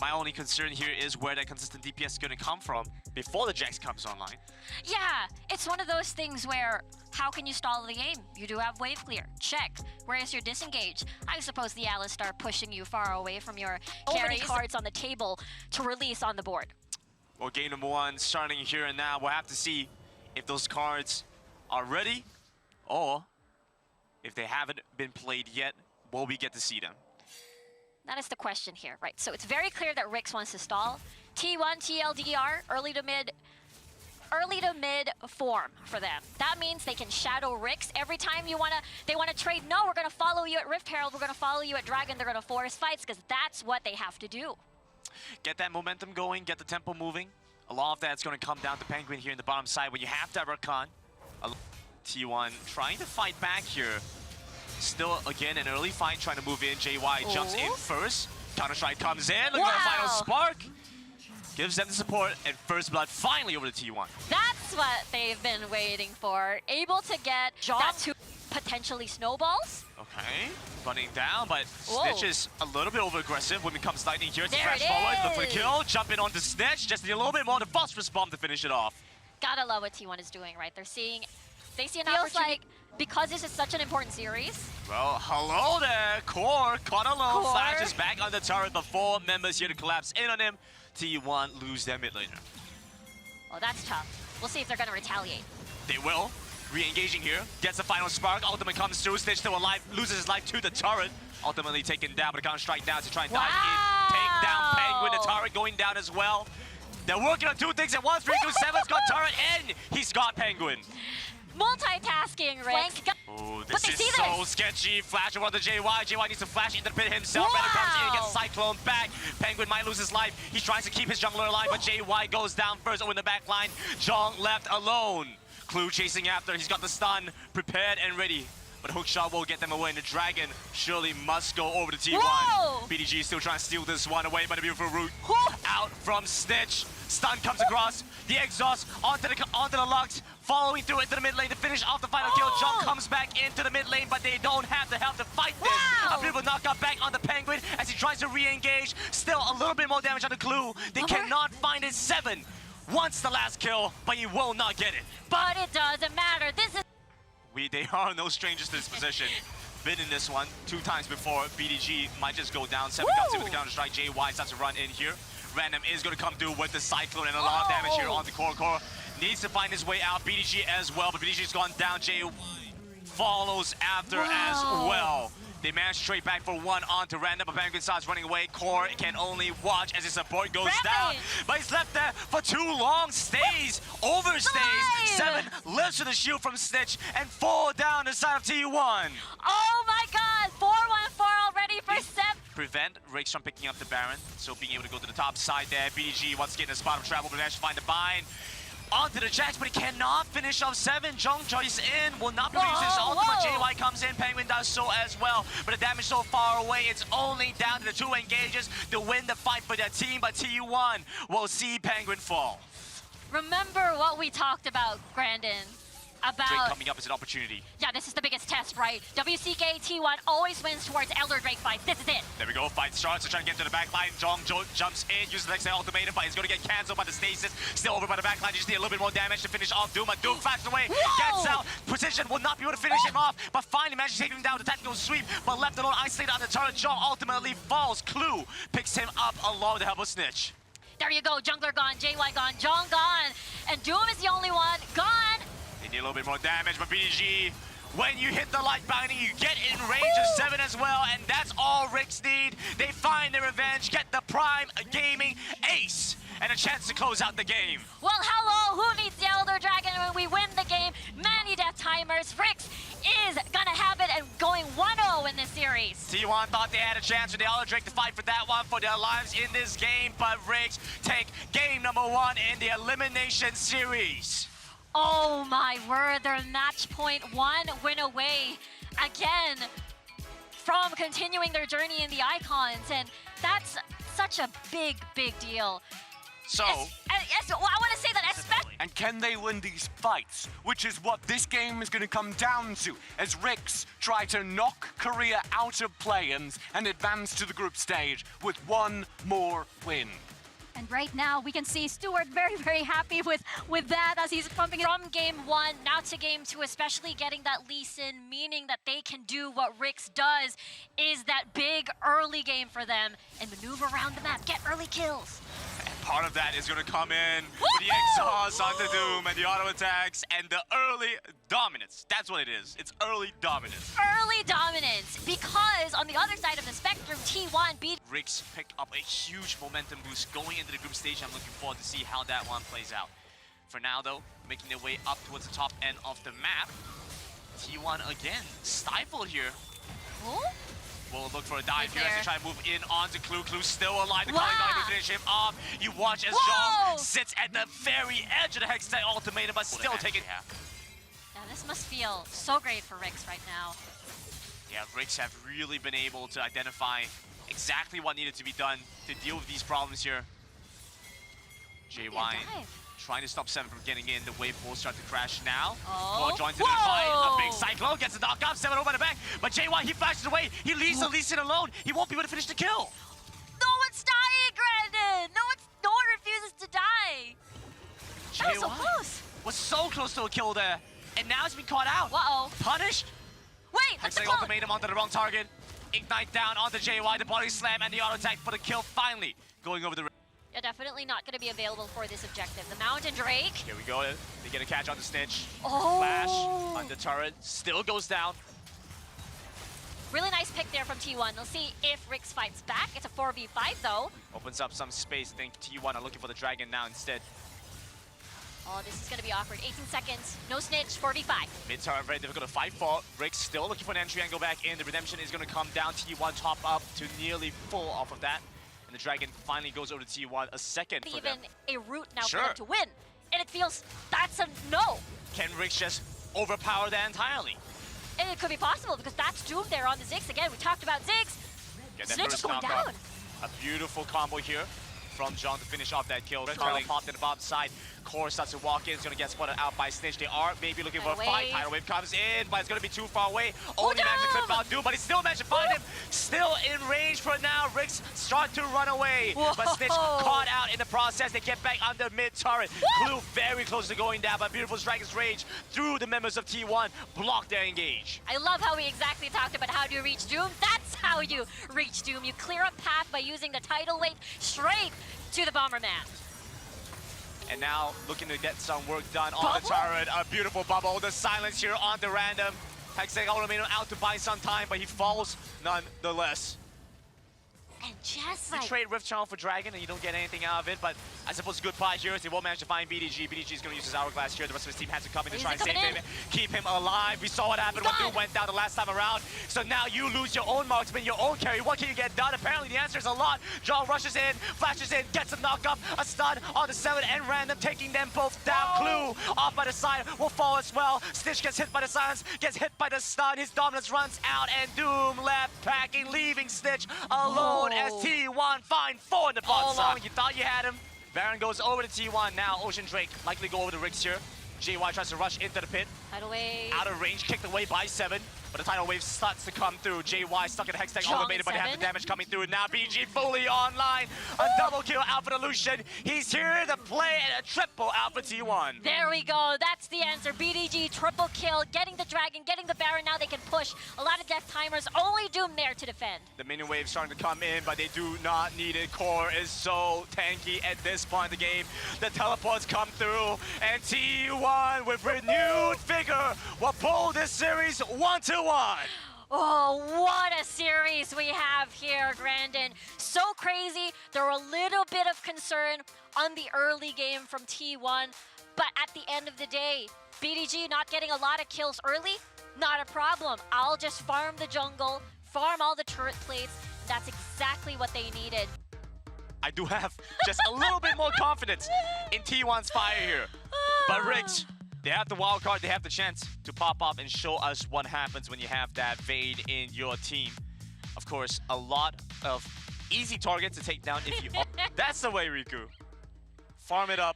My only concern here is where that consistent DPS is going to come from before the Jax comes online.
Yeah, it's one of those things where how can you stall the game? You do have wave clear. Check. Where is your disengage? I suppose the Alistar pushing you far away from your
So many
carries.
cards on the table to release on the board.
Well, game number one starting here and now. We'll have to see if those cards are ready or if they haven't been played yet. Will we get to see them?
That is the question here, right? So it's very clear that Rix wants to stall. T1, TLDR, early to mid form for them. That means they can shadow Rix every time they wanna trade. No, we're gonna follow you at Rift Herald, we're gonna follow you at Dragon, they're gonna force fights, because that's what they have to do.
Get that momentum going, get the tempo moving. A lot of that's going to come down to Penguin here in the bottom side when you have that Rakan. T1 trying to fight back here. Still, again, an early fight trying to move in. JY jumps in first. Counter-Strike comes in. Look at the final spark. Gives them the support, and first blood finally over to T1.
That's what they've been waiting for. Able to get that two potentially snowballs.
Okay, running down, but
Whoa.
Snitch is a little bit over-aggressive. Women comes lightning here to
There
crash
it
forward. Look for the
is.
kill. Jumping onto Snitch. Just need a little bit more to phosphorus bomb to finish it off.
Gotta love what T1 is doing, right? They see an opportunity. Because this is such an important series.
Well, hello there. Core caught alone.
Core.
Flashes back on the turret, but 4 members here to collapse in on him. T1 lose their mid laner.
Oh, that's tough. We'll see if they're gonna retaliate.
They will. Re-engaging here. Gets the final spark. Ultimate comes through. Snitch still alive. Loses his life to the turret. Ultimately taken down, but a counter-strike down to try and dive in. Take down Penguin. The turret going down as well. They're working on 2 things at once. 327's got turret in. He's got Penguin.
Multitasking, Rick.
Oh,
But
this
they
is
see
so
this.
sketchy. Flash over to JY. JY needs to flash into the pit himself.
Wow.
Venom comes in, gets Cyclone back. Penguin might lose his life. He tries to keep his jungler alive, but JY goes down first over in the back line. Jong left alone. Clue chasing after. He's got the stun prepared and ready. But hookshot will get them away, and the Dragon surely must go over to T1.
Whoa.
BDG is still trying to steal this one away by the beautiful route.
Whoa.
Out from Snitch. Stun comes across. The exhaust onto the Lux. Following through into the mid lane to finish off the final kill. Jump comes back into the mid lane, but they don't have the help to fight this.
Wow.
A beautiful knockout back on the Penguin as he tries to re-engage. Still a little bit more damage on the Clue. They cannot find his 7. Wants the last kill, but he will not get it.
But it doesn't matter. This is
They are no strangers to this position. Been in this one 2 times before. BDG might just go down. 7 comes in with the counter-strike. JY starts to run in here. Random is going to come through with the Cyclone and a lot of damage here on the Core. Needs to find his way out. BDG as well, but BDG's gone down. JY follows after as well. They managed to trade back for 1 onto Random, but Penguin starts running away. Core can only watch as his support goes down. But he's left there for too long. Stays, overstays. 7 lifts to the shield from Snitch, and 4 down the side of T1.
oh my god, 4-1-4 already for Sep.
Prevent Rakes from picking up the Baron, so being able to go to the top side there. BDG wants to get in the spot of travel, but managed to find the bind. Onto the Jax, but he cannot finish off 7. Jong Choice in, will not be able to use his ultimate. JY comes in, Penguin does so as well. But the damage so far away, it's only down to the 2 engages to win the fight for their team. But T1 will see Penguin fall.
Remember what we talked about, Grandin.
about...
coming up is an opportunity.
Yeah, this is the biggest test, right? WCK T1 always wins towards Elder Drake fights. This is it.
There we go, fight starts, they're trying to get to the back line. Jong jumps in, uses the next ultimatum, but he's going to get cancelled by the stasis. Still over by the back line, you just need a little bit more damage to finish off Doom. But Doom flashes away, gets out. Precision will not be able to finish him off, but finally manages to take him down with a tactical sweep, but left alone, isolated on the turret. Jong ultimately falls. Clue picks him up along with the help of Snitch.
There you go, Jungler gone, JY gone, Jong gone, and Doom is the only one gone.
They need a little bit more damage, but BDG, when you hit the light binding, you get in range of 7 as well, and that's all Ricks need. They find their revenge, get the Prime Gaming ace, and a chance to close out the game.
Well, hello, who needs the Elder Dragon when we win the game? Many death timers. Ricks is gonna have it and going 1-0 in this series.
T1 thought they had a chance with the Elder Drake to fight for that one for their lives in this game, but Ricks take game number 1 in the elimination series.
Oh my word, they're match point 1 win away again from continuing their journey in the Icons, and that's such a big deal.
So,
Yes, well, I want to say that especially.
And can they win these fights? Which is what this game is going to come down to, as Ricks try to knock Korea out of play-ins and advance to the group stage with one more win.
And right now, we can see Stewart very happy with that as he's pumping it.
From game 1 now to game 2, especially getting that Lee Sin, meaning that they can do what Ricks does, is that big early game for them and maneuver around the map, get early kills.
and part of that is going to come in with the exhaust onto Doom and the auto attacks and the early dominance. That's what it is. It's early dominance.
Early dominance, because on the other side of the spectrum, T1 beat
Ricks picked up a huge momentum boost going into the group stage. I'm looking forward to see how that one plays out. For now, though, making their way up towards the top end of the map. T1 again, stifled here.
Oh?
We'll look for a dive
Right
here as
there.
they try to move in onto Clue. Clue still alive. The
Wow.
calling going to finish him off. You watch as
Whoa.
Jong sits at the very edge of the Hextech ultimatum, but still taking.
Yeah, this must feel so great for Ricks right now.
Yeah, Ricks have really been able to identify exactly what needed to be done to deal with these problems here. JY
dive.
trying to stop 7 from getting in. The wave will start to crash now.
Oh.
Well, joins in the fight. A
Whoa.
big cyclone gets the knock off. 7 over the back. But JY, he flashes away. He leaves the Lee Sin alone. He won't be able to finish the kill.
No one's dying, Brandon! No one refuses to die! That was so
JY
close!
was so close to a kill there. And now he's been caught out.
Uh-oh.
Punished.
Wait, that's the
Hextech
clone!
ultimatum onto the wrong target. Ignite down onto JY. The body slam and the auto attack for the kill finally going over the.
Yeah, definitely not going to be available for this objective. The Mountain Drake.
Here we go. They get a catch on the Snitch.
Oh.
Flash on the turret. Still goes down.
Really nice pick there from T1. We'll see if Ricks fights back. It's a 4v5 though.
Opens up some space. I think T1 are looking for the dragon now instead.
Oh, this is going to be awkward. 18 seconds. No snitch. 4v5.
Mid turret very difficult to fight for. Ricks still looking for an entry angle back in. The redemption is going to come down. T1 top up to nearly full off of that. And the dragon finally goes over to T1. A second for them.
Even a route now
Sure.
for them to win. And it feels that's a no.
Can Ricks just overpower that entirely?
And it could be possible because that's Doom there on the Ziggs. Again, we talked about Ziggs.
Get that
Snitch
first
is going
knock off.
down.
A beautiful combo here from John to finish off that kill. Charlie popped in the bottom side. Core starts to walk in. It's going to get spotted out by Snitch. They are maybe looking for a
Tidal
fight.
wave.
Tidal Wave comes in, but it's going to be too far away. Only
Doom!
managed to clip out Doom, but he still managed to find him. Still in range for now. Ricks start to run away, but Snitch
Whoa.
caught out in the process. They get back under mid turret. Clue very close to going down, but beautiful Dragon's Rage through the members of T1 blocked their engage.
I love how we exactly talked about how do you reach Doom. That's how you reach Doom. You clear a path by using the tidal wave straight to the Bomberman.
And now looking to get some work done on the
Bubble?
turret. A beautiful bubble. The silence here on the random. Hextech ultimatum out to buy some time, but he falls nonetheless.
And just
You
like
trade Rift Channel for Dragon and you don't get anything out of it, but I suppose a good part here is they won't manage to find BDG. BDG is going to use his Hourglass here. The rest of his team has to come in to
Is
try
he
and save
coming
him, keep him alive. We saw what happened when
Gone.
Doom went down the last time around. So now you lose your own marksman, your own carry. What can you get done? Apparently the answer is a lot. John rushes in, flashes in, gets a knock up, a stun on the 7 and random, taking them both down. Clue off by the side will fall as well. Stitch gets hit by the silence, gets hit by the stun. His dominance runs out and Doom left packing, leaving Stitch alone as T1 find 4 in the bot
All
side.
alone.
You thought you had him. Baron goes over to T1 now. Ocean Drake likely go over to Ricks here. JY tries to rush into the pit.
Tidal wave.
Out of range, kicked away by 7. But the tidal wave starts to come through. JY stuck in the Hex Tech elevated, but they have the damage coming through. Now BG fully online. A double kill out for the Lucian. He's here to play and a triple out for T1.
There we go. That's the answer. BDG triple kill, getting the Dragon, getting the Baron. Now they can push. A lot of death timers. Only Doom there to defend.
The minion wave starting to come in, but they do not need it. Core is so tanky at this point in the game. The teleports come through, and T1 with renewed vigor will pull this series 1-1.
Oh, what a series we have here, Grandin. So crazy. There were a little bit of concern on the early game from T1, but at the end of the day, BDG not getting a lot of kills early, not a problem. I'll just farm the jungle, farm all the turret plates. That's exactly what they needed.
I do have just a little bit more confidence in T1's fire here. But Riggs, they have the wild card, they have the chance to pop up and show us what happens when you have that Vayne in your team. Of course, a lot of easy targets to take down if you... That's the way, Riku. Farm it up,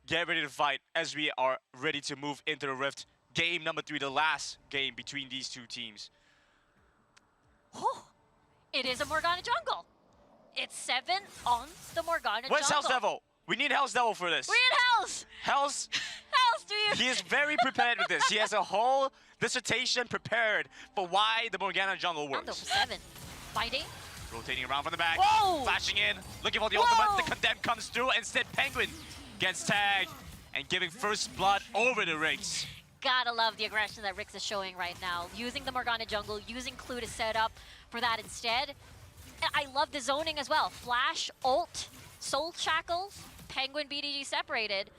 get ready to fight as we are ready to move into the Rift. Game number 3, the last game between these two teams.
Oh, it is a Morgana jungle. It's 7 on the Morgana
Where's
jungle.
Hell's Devil? We need Hell's Devil for this.
We need Hells!
Hells...
Hells, do you?
He is very prepared with this. He has a whole dissertation prepared for why the Morgana jungle
Rondo
works.
for 7. Fighting.
Rotating around from the back,
Whoa!
flashing in, looking for the
Whoa!
ultimate. The Condemn comes through, instead Penguin gets tagged and giving first blood over to Riggs.
Gotta love the aggression that Rix is showing right now. Using the Morgana jungle, using Clue to set up for that instead. And I love the zoning as well. Flash, ult, Soul Shackles, Penguin, BDG separated.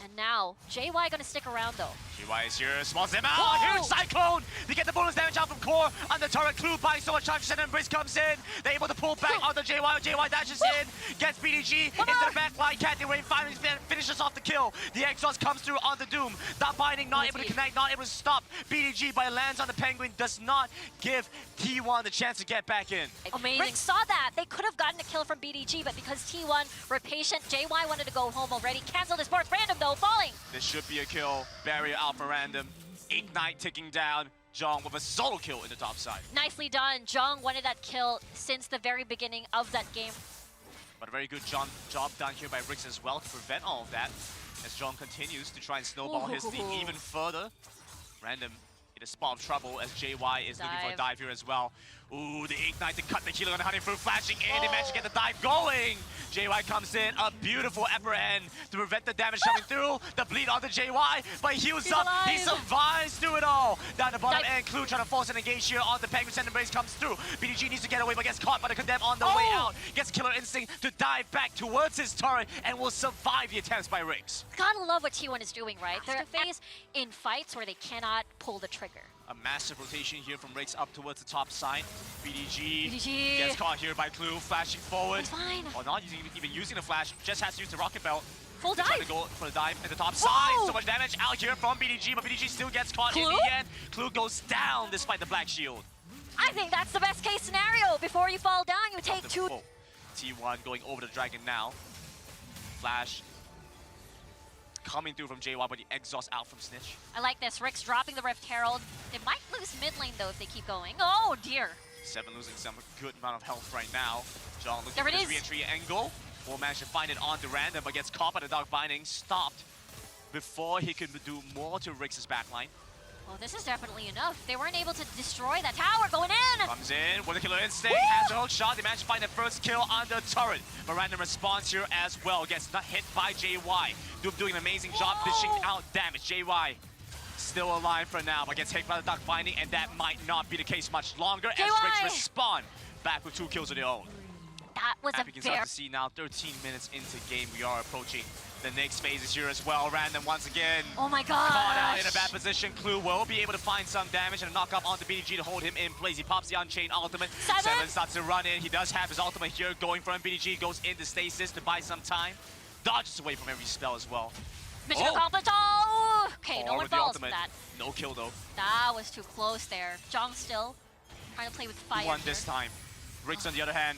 And now, JY gonna stick around though.
JY is here, small them out,
Whoa!
huge Cyclone! They get the bonus damage out from Core, on the turret, Clue buying so much time, and Embrace comes in, they're able to pull back on the JY, JY dashes in, gets BDG into the back line, Cat Rain finally finishes off the kill, the exhaust comes through on the Doom, that binding not able to connect, not able to stop, BDG but it lands on the Penguin, does not give T1 the chance to get back in.
Amazing. Rick saw that. They could have gotten a kill from BDG, but because T1 were patient, JY wanted to go home already. Cancel this board. Random though, falling.
This should be a kill. Barrier out for Random. Ignite ticking down. Jong with a solo kill in the top side.
Nicely done. Jong wanted that kill since the very beginning of that game.
But a very good job done here by Riggs as well to prevent all of that. As Jong continues to try and snowball his lead even further. Random in a spot of trouble as JY is looking for a dive here as well. Ooh, the Ignite to cut the kilo and hunting through, flashing in, they managed to get the dive going! JY comes in, a beautiful upper end to prevent the damage coming through, the bleed onto JY, but he heals up, he survives through it all! Down the bottom end, Clue trying to force an engage here on the Penguin, Send Embrace comes through, BDG needs to get away but gets caught by the Condemn on the way out, gets Killer Instinct to dive back towards his turret and will survive the attempts by Riggs.
Gotta love what T1 is doing, right? They're phase in fights where they cannot pull the trigger.
A massive rotation here from Riggs up towards the top side. BDG
BDG
gets caught here by Clue, flashing forward.
It's fine.
Or not even using the flash, just has to use the rocket belt.
Full dive.
Trying to go for the dive at the top side. So much damage out here from BDG, but BDG still gets caught in the end. Clue goes down despite the black shield.
I think that's the best case scenario. Before you fall down, you take 2.
T1 going over the dragon now. Flash coming through from JY, but the exhaust out from Snitch.
I like this. Rick's dropping the Rift Herald. They might lose mid lane though if they keep going. Oh dear.
7 losing some good amount of health right now. John looking
There
for
it
his
is.
re-entry angle. Will manage to find it on the Random, but gets caught by the Dark Binding. Stopped before he could do more to Riggs' backline.
Well, this is definitely enough. They weren't able to destroy that tower. Going in.
Comes in with a Killer Instinct, has a hook shot. They managed to find the first kill on the turret. But Random responds here as well. Gets not hit by JY. Doing an amazing job dishing out damage. JY still alive for now, but gets hit by the Dark Binding, and that might not be the case much longer as Riggs respond back with 2 kills of their own.
That was
As we can start to see now, 13 minutes into game, we are approaching the next phases here as well. Random once again.
Oh my god.
Caught out in a bad position. Clue will be able to find some damage and a knock up onto BDG to hold him in place. He pops the Unchained ultimate. 7 starts to run in. He does have his ultimate here going for him. BDG goes into stasis to buy some time. Dodges away from every spell as well.
Mission accomplished. Oh! Okay, no one falls from that.
No kill though.
That was too close there. Jong still trying to play with fire.
Won this time. Riggs on the other hand,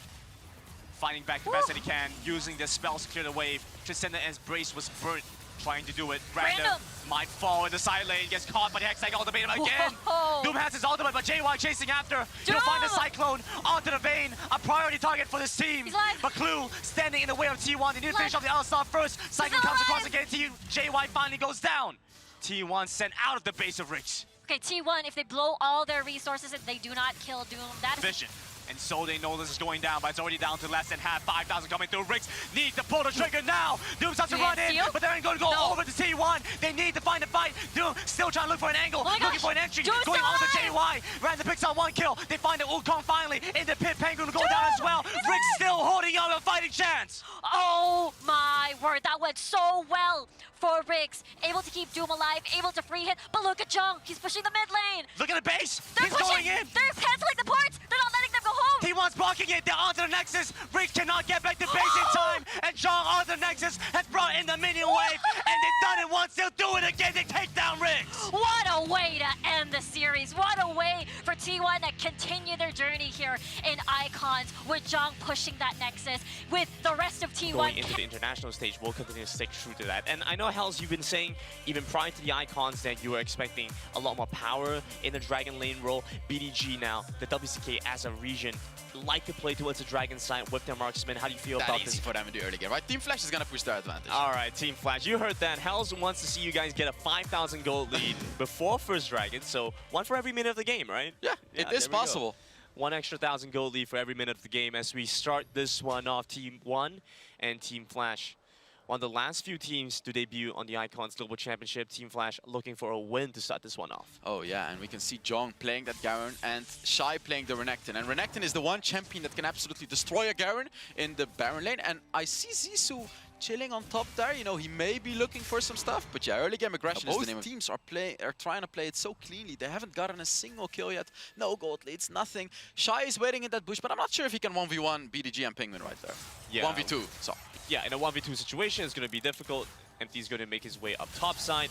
fighting back the best that he can, using the spells to clear the wave. Transcendent Embrace was burnt trying to do it. Random might fall in the side lane, gets caught by the Hextech ultimate again.
Whoa.
Doom has his ultimate, but JY chasing after. He'll find the Cyclone onto the Vayne, a priority target for this team.
He's alive.
But Clue standing in the way of T1. They need to finish off the L-Star first. Cyclone comes across again. JY finally goes down. T1 sent out of the base of Rix.
Okay, T1, if they blow all their resources and they do not kill Doom, that is
Vision. And so they know this is going down, but it's already down to less than half. 5,000 coming through. Rix needs to pull the trigger now. Doom starts to run in, but they're going to go over to T1. They need to find a fight. Doom still trying to look for an angle, looking for an entry, going on to JY. Random picks out one kill. They find the Wukong finally in the pit. Penguin will go down as well. Rix still holding on a fighting chance.
Oh my word, that went so well for Rix. Able to keep Doom alive, able to free hit, but look at Jung, he's pushing the mid lane.
Look at the base.
They're
He's
pushing,
going in.
they're canceling the ports, they're not letting them go home.
T1's blocking it. They're onto the Nexus. Rix cannot get back to base in time. And Jung onto the Nexus has brought in the minion wave. And they've done it once. They'll do it again. They take down Rix.
What a way to end the series. What a way for T1 to continue their journey here in Icons with Jung pushing that Nexus with the rest of T1.
Going into the international stage, we'll continue to stick true to that. And I know, Hells, you've been saying even prior to the Icons that you were expecting a lot more power in the Dragon lane role. BDG now, the WCK as a region, like to play towards the Dragon side with their marksman. How do you feel about this?
Easy for them in the early game, right? Team Flash is gonna push their advantage.
All right, Team Flash, you heard that. Hells wants to see you guys get a 5,000 gold lead before first Dragon, so one for every minute of the game, right?
Yeah, it is possible.
One extra 1,000 gold lead for every minute of the game as we start this one off. Team 1 and Team Flash. One of the last few teams to debut on the Icons Global Championship. Team Flash looking for a win to start this one off.
Oh yeah, and we can see Jong playing that Garen and Shy playing the Renekton. And Renekton is the one champion that can absolutely destroy a Garen in the Baron lane. And I see Zissou chilling on top there. You know, he may be looking for some stuff, but yeah, early game aggression is the name. Both teams are trying to play it so cleanly. They haven't gotten a single kill yet. No gold leads, nothing. Shy is waiting in that bush, but I'm not sure if he can 1v1 BDG and Penguin right there.
Yeah.
1v2, so.
Yeah, in a 1v2 situation, it's going to be difficult. MT's going to make his way up top side.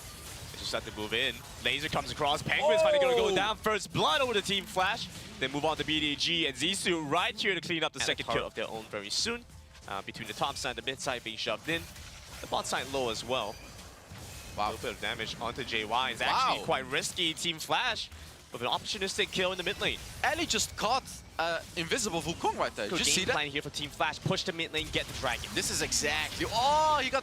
They just have to move in. Laser comes across. Penguin's finally going to go down. First blood over to Team Flash. Then move on to BDG and Zissou right here to clean up the second kill of their own very soon. Between the top side and the mid side being shoved in. The bot side low as well. Wow. A little bit of damage onto JY. It's actually quite risky. Team Flash with an opportunistic kill in the mid lane.
Ellie just caught invisible Wukong right there.
Good
Did you see
game
that?
plan here for Team Flash. Push the mid lane, get the dragon.
This is exactly. Oh, he got.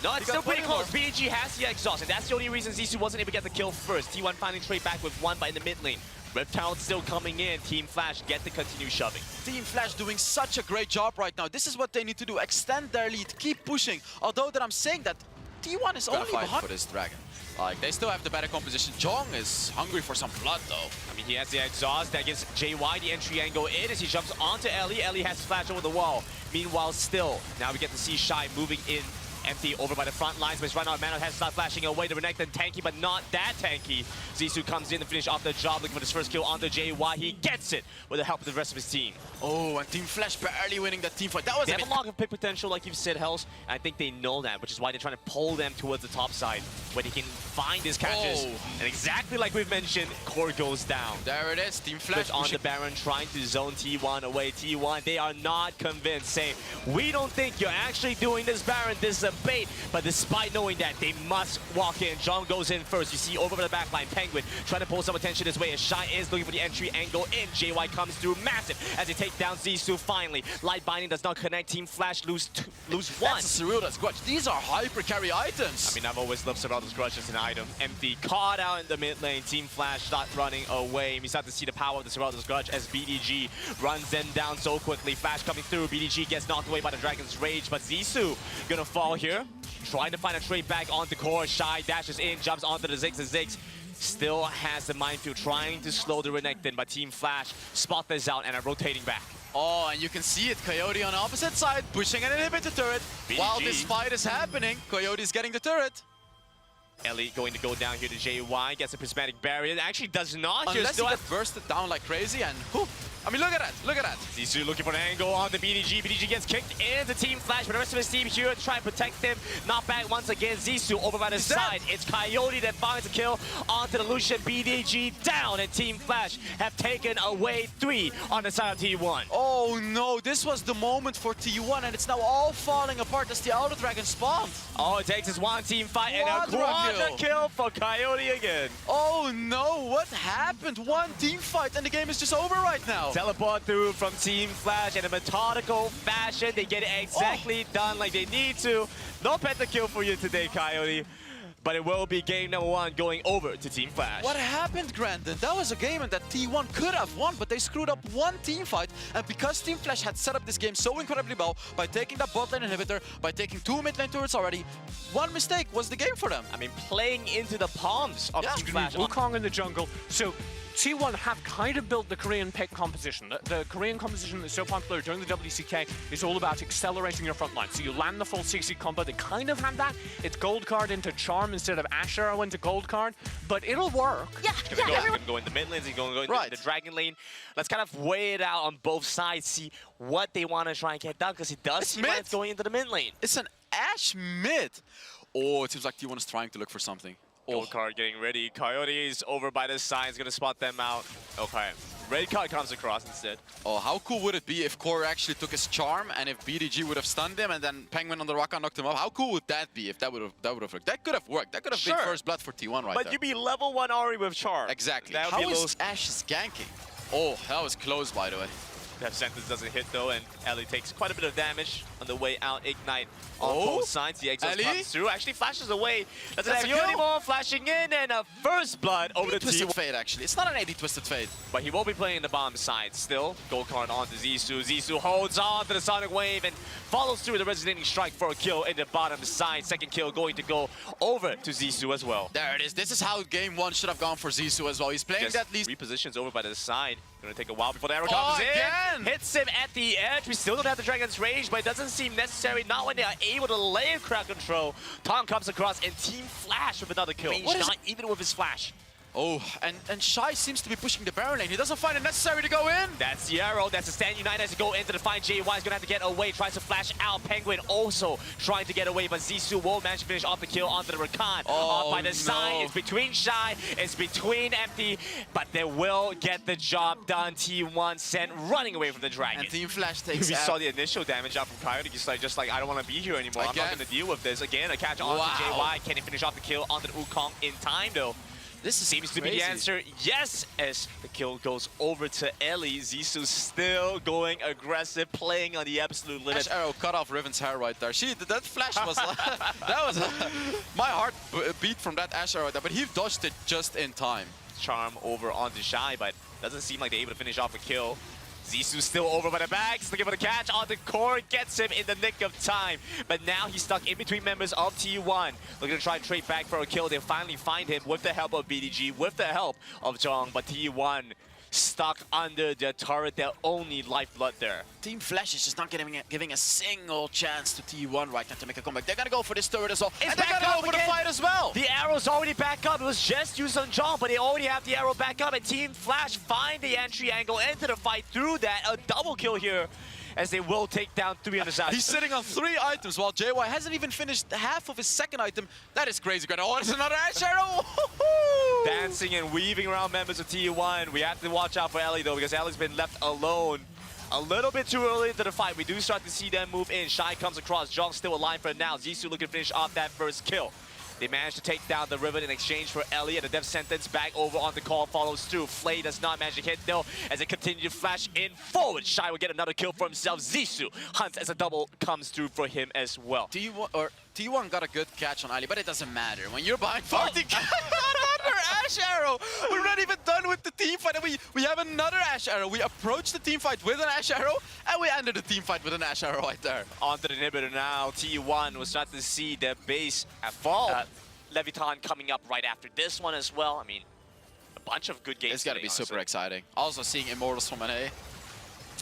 No, it's still pretty close. BDG has the exhaust, and that's the only reason Zissou wasn't able to get the kill first. T1 finding trade back with one, but in the mid lane. Rift Talent still coming in. Team Flash get to continue shoving.
Team Flash doing such a great job right now. This is what they need to do. Extend their lead. Keep pushing. Although that I'm saying that T1 is only behind for this dragon. Like, they still have the better composition. Jong is hungry for some blood, though.
I mean, he has the exhaust. That gives JY the entry angle in as he jumps onto Ellie. Ellie has flash over the wall. Meanwhile, still, now we get to see Shy moving in. Empty over by the front lines, but he's run out of mana, has to start flashing away. The Renekton tanky, but not that tanky. Zissou comes in to finish off the job, looking for his first kill onto JY. He gets it with the help of the rest of his team.
Oh, and Team Flash barely winning that team fight. That was
They have a lot of pick potential, like you've said, Hells. And I think they know that, which is why they're trying to pull them towards the top side, where they can find his catches. And exactly like we've mentioned, core goes down.
There it is, Team Flash
on the Baron, trying to zone T1 away. T1, they are not convinced, saying, we don't think you're actually doing this, Baron. This is a bait. But despite knowing that, they must walk in. John goes in first. You see over the back line, Penguin trying to pull some attention this way as Shy is looking for the entry angle in. JY comes through massive as they take down Zissou finally. Light Binding does not connect. Team Flash lose one.
That's a Cerulda's Grudge. These are hyper carry items.
I mean, I've always loved Cerulda's Grudge as an item. Empty, caught out in the mid lane. Team Flash start running away. We start to see the power of the Cerulda's Grudge as BDG runs them down so quickly. Flash coming through. BDG gets knocked away by the Dragon's Rage, but Zissou gonna fall here. Trying to find a trade back onto core. Shy dashes in, jumps onto the Ziggs, and Ziggs still has the minefield, trying to slow the Renekton, but Team Flash spot this out and are rotating back.
Oh, and you can see it. Coyote on the opposite side, pushing an inhibitor turret.
BDG.
While this fight is happening, Coyote's getting the turret.
Ellie going to go down here to JY, gets a prismatic barrier. It actually does not.
Unless he gets bursted down like crazy and whew. I mean, look at that, look at that.
Zissou looking for an angle on the BDG. BDG gets kicked into Team Flash, but the rest of his team here to try and protect him. Not back once again. Zissou over by the side. It's Coyote that finds a kill onto the Lucian. BDG down, and Team Flash have taken away 3 on the side of T1.
Oh no, this was the moment for T1 and it's now all falling apart as the Elder Dragon spawned.
All it takes is one team fight and a quadra kill for Coyote again.
Oh no, what happened? One team fight and the game is just over right now.
Teleport through from Team Flash in a methodical fashion. They get it exactly done like they need to. No pentakill for you today, Coyote. But it will be game number 1 going over to Team Flash.
What happened, Grandin? That was a game that T1 could have won, but they screwed up one team fight. And because Team Flash had set up this game so incredibly well, by taking that bot lane inhibitor, by taking 2 mid lane turrets already, one mistake was the game for them.
I mean, playing into the palms of Team Flash.
Wukong in the jungle. So T1 have kind of built the Korean pick composition. The Korean composition that's so popular during the WCK is all about accelerating your front line. So you land the full CC combo. They kind of have that. It's gold card into charm instead of Ash Arrow into gold card, but it'll work.
He's gonna go in the mid lanes, he's gonna go into the dragon lane. Let's kind of weigh it out on both sides, see what they want to try and get done, because it does seem like it's going into the mid lane.
It's an Ash mid. Oh, it seems like T1 is trying to look for something.
Gold card getting ready. Coyote is over by the side. He's going to spot them out. Okay. Red card comes across instead.
Oh, how cool would it be if Core actually took his charm and if BDG would have stunned him and then Penguin on the Raka knocked him up? How cool would that be if that would have worked? That could have worked. That could have been first blood for T1 right there.
But you'd be level 1 Ahri with charm.
Exactly.
That would
How
be
is Ash ganking? Oh, that was close, by the way.
That sentence doesn't hit though, and Ellie takes quite a bit of damage on the way out. Ignite on both sides. The exhaust comes through. Actually flashes away. Doesn't have you anymore. Flashing in, and a first blood over the
Twisted Fate, actually. It's not an 80 Twisted Fate.
But he will be playing the bomb side still. Gold card onto Zissou. Zissou holds on to the Sonic Wave and follows through the Resonating Strike for a kill in the bottom side. Second kill going to go over to Zissou as well.
There it is. This is how game 1 should have gone for Zissou as well. He's playing that least.
Repositions over by the side. Gonna take a while before the arrow comes in. Hits him at the edge. We still don't have the Dragon's Rage, but it doesn't seem necessary. Not when they are able to lay crowd control. Tom comes across and Team Flash with another kill. Not even with his flash.
Oh, and Shy seems to be pushing the Baron lane. He doesn't find it necessary to go in.
That's the arrow. That's the stand. United has to go into the fight. JY is going to have to get away. Tries to flash out. Penguin also trying to get away, but Zissou won't manage to finish off the kill onto the Rakan. Off by the side. It's between Shy. It's between Empty, but they will get the job done. T1 sent running away from the Dragon.
And Team Flash takes
We saw the initial damage out from Coyote. He's just like, I don't want to be here anymore. I'm not going to deal with this. Again, a catch onto JY. Can he finish off the kill onto the Wukong in time, though?
This
seems to be the answer. Yes, as the kill goes over to Ellie. Zissou still going aggressive, playing on the absolute limit.
Ash Arrow cut off Riven's hair right there. That flash was that was my heart beat from that Ash Arrow there, but he dodged it just in time.
Charm over onto Shy, but doesn't seem like they're able to finish off a kill. Zissou still over by the backs, looking for the catch on the core, gets him in the nick of time. But now he's stuck in between members of T1. Looking to try and trade back for a kill. They finally find him with the help of BDG, with the help of Jong, but T1 stuck under the turret, their only lifeblood there.
Team Flash is just not giving a single chance to T1 right now to make a comeback. They're gonna go for this turret as well. And they're gonna go for the fight as well.
The arrow's already back up. It was just used on Jong, but they already have the arrow back up. And Team Flash find the entry angle into the fight through that. A double kill here, as they will take down 3 on the side.
He's sitting on 3 items while JY hasn't even finished half of his second item. That is crazy. Oh, there's another Ash Arrow!
Dancing and weaving around members of T1. We have to watch out for Ellie though, because Ellie's been left alone a little bit too early into the fight. We do start to see them move in. Shy comes across. Jong's still alive for now. Zissou looking to finish off that first kill. They managed to take down the Riven in exchange for Ellie, and the death sentence back over on the call follows through. Flay does not manage to hit though, as they continue to flash in forward. Shy will get another kill for himself. Zissou hunts as a double comes through for him as well.
T1 got a good catch on Ali, but it doesn't matter. When you're behind 40 another Ash Arrow! We're not even done with the team fight, and we have another Ash Arrow. We approach the team fight with an Ash Arrow, and we ended the team fight with an Ash Arrow right there.
Onto the inhibitor now. T1 will start to see their base at fall. Leviathan coming up right after this one as well. I mean, a bunch of good games.
It's got to be super exciting. Also seeing Immortals from an A.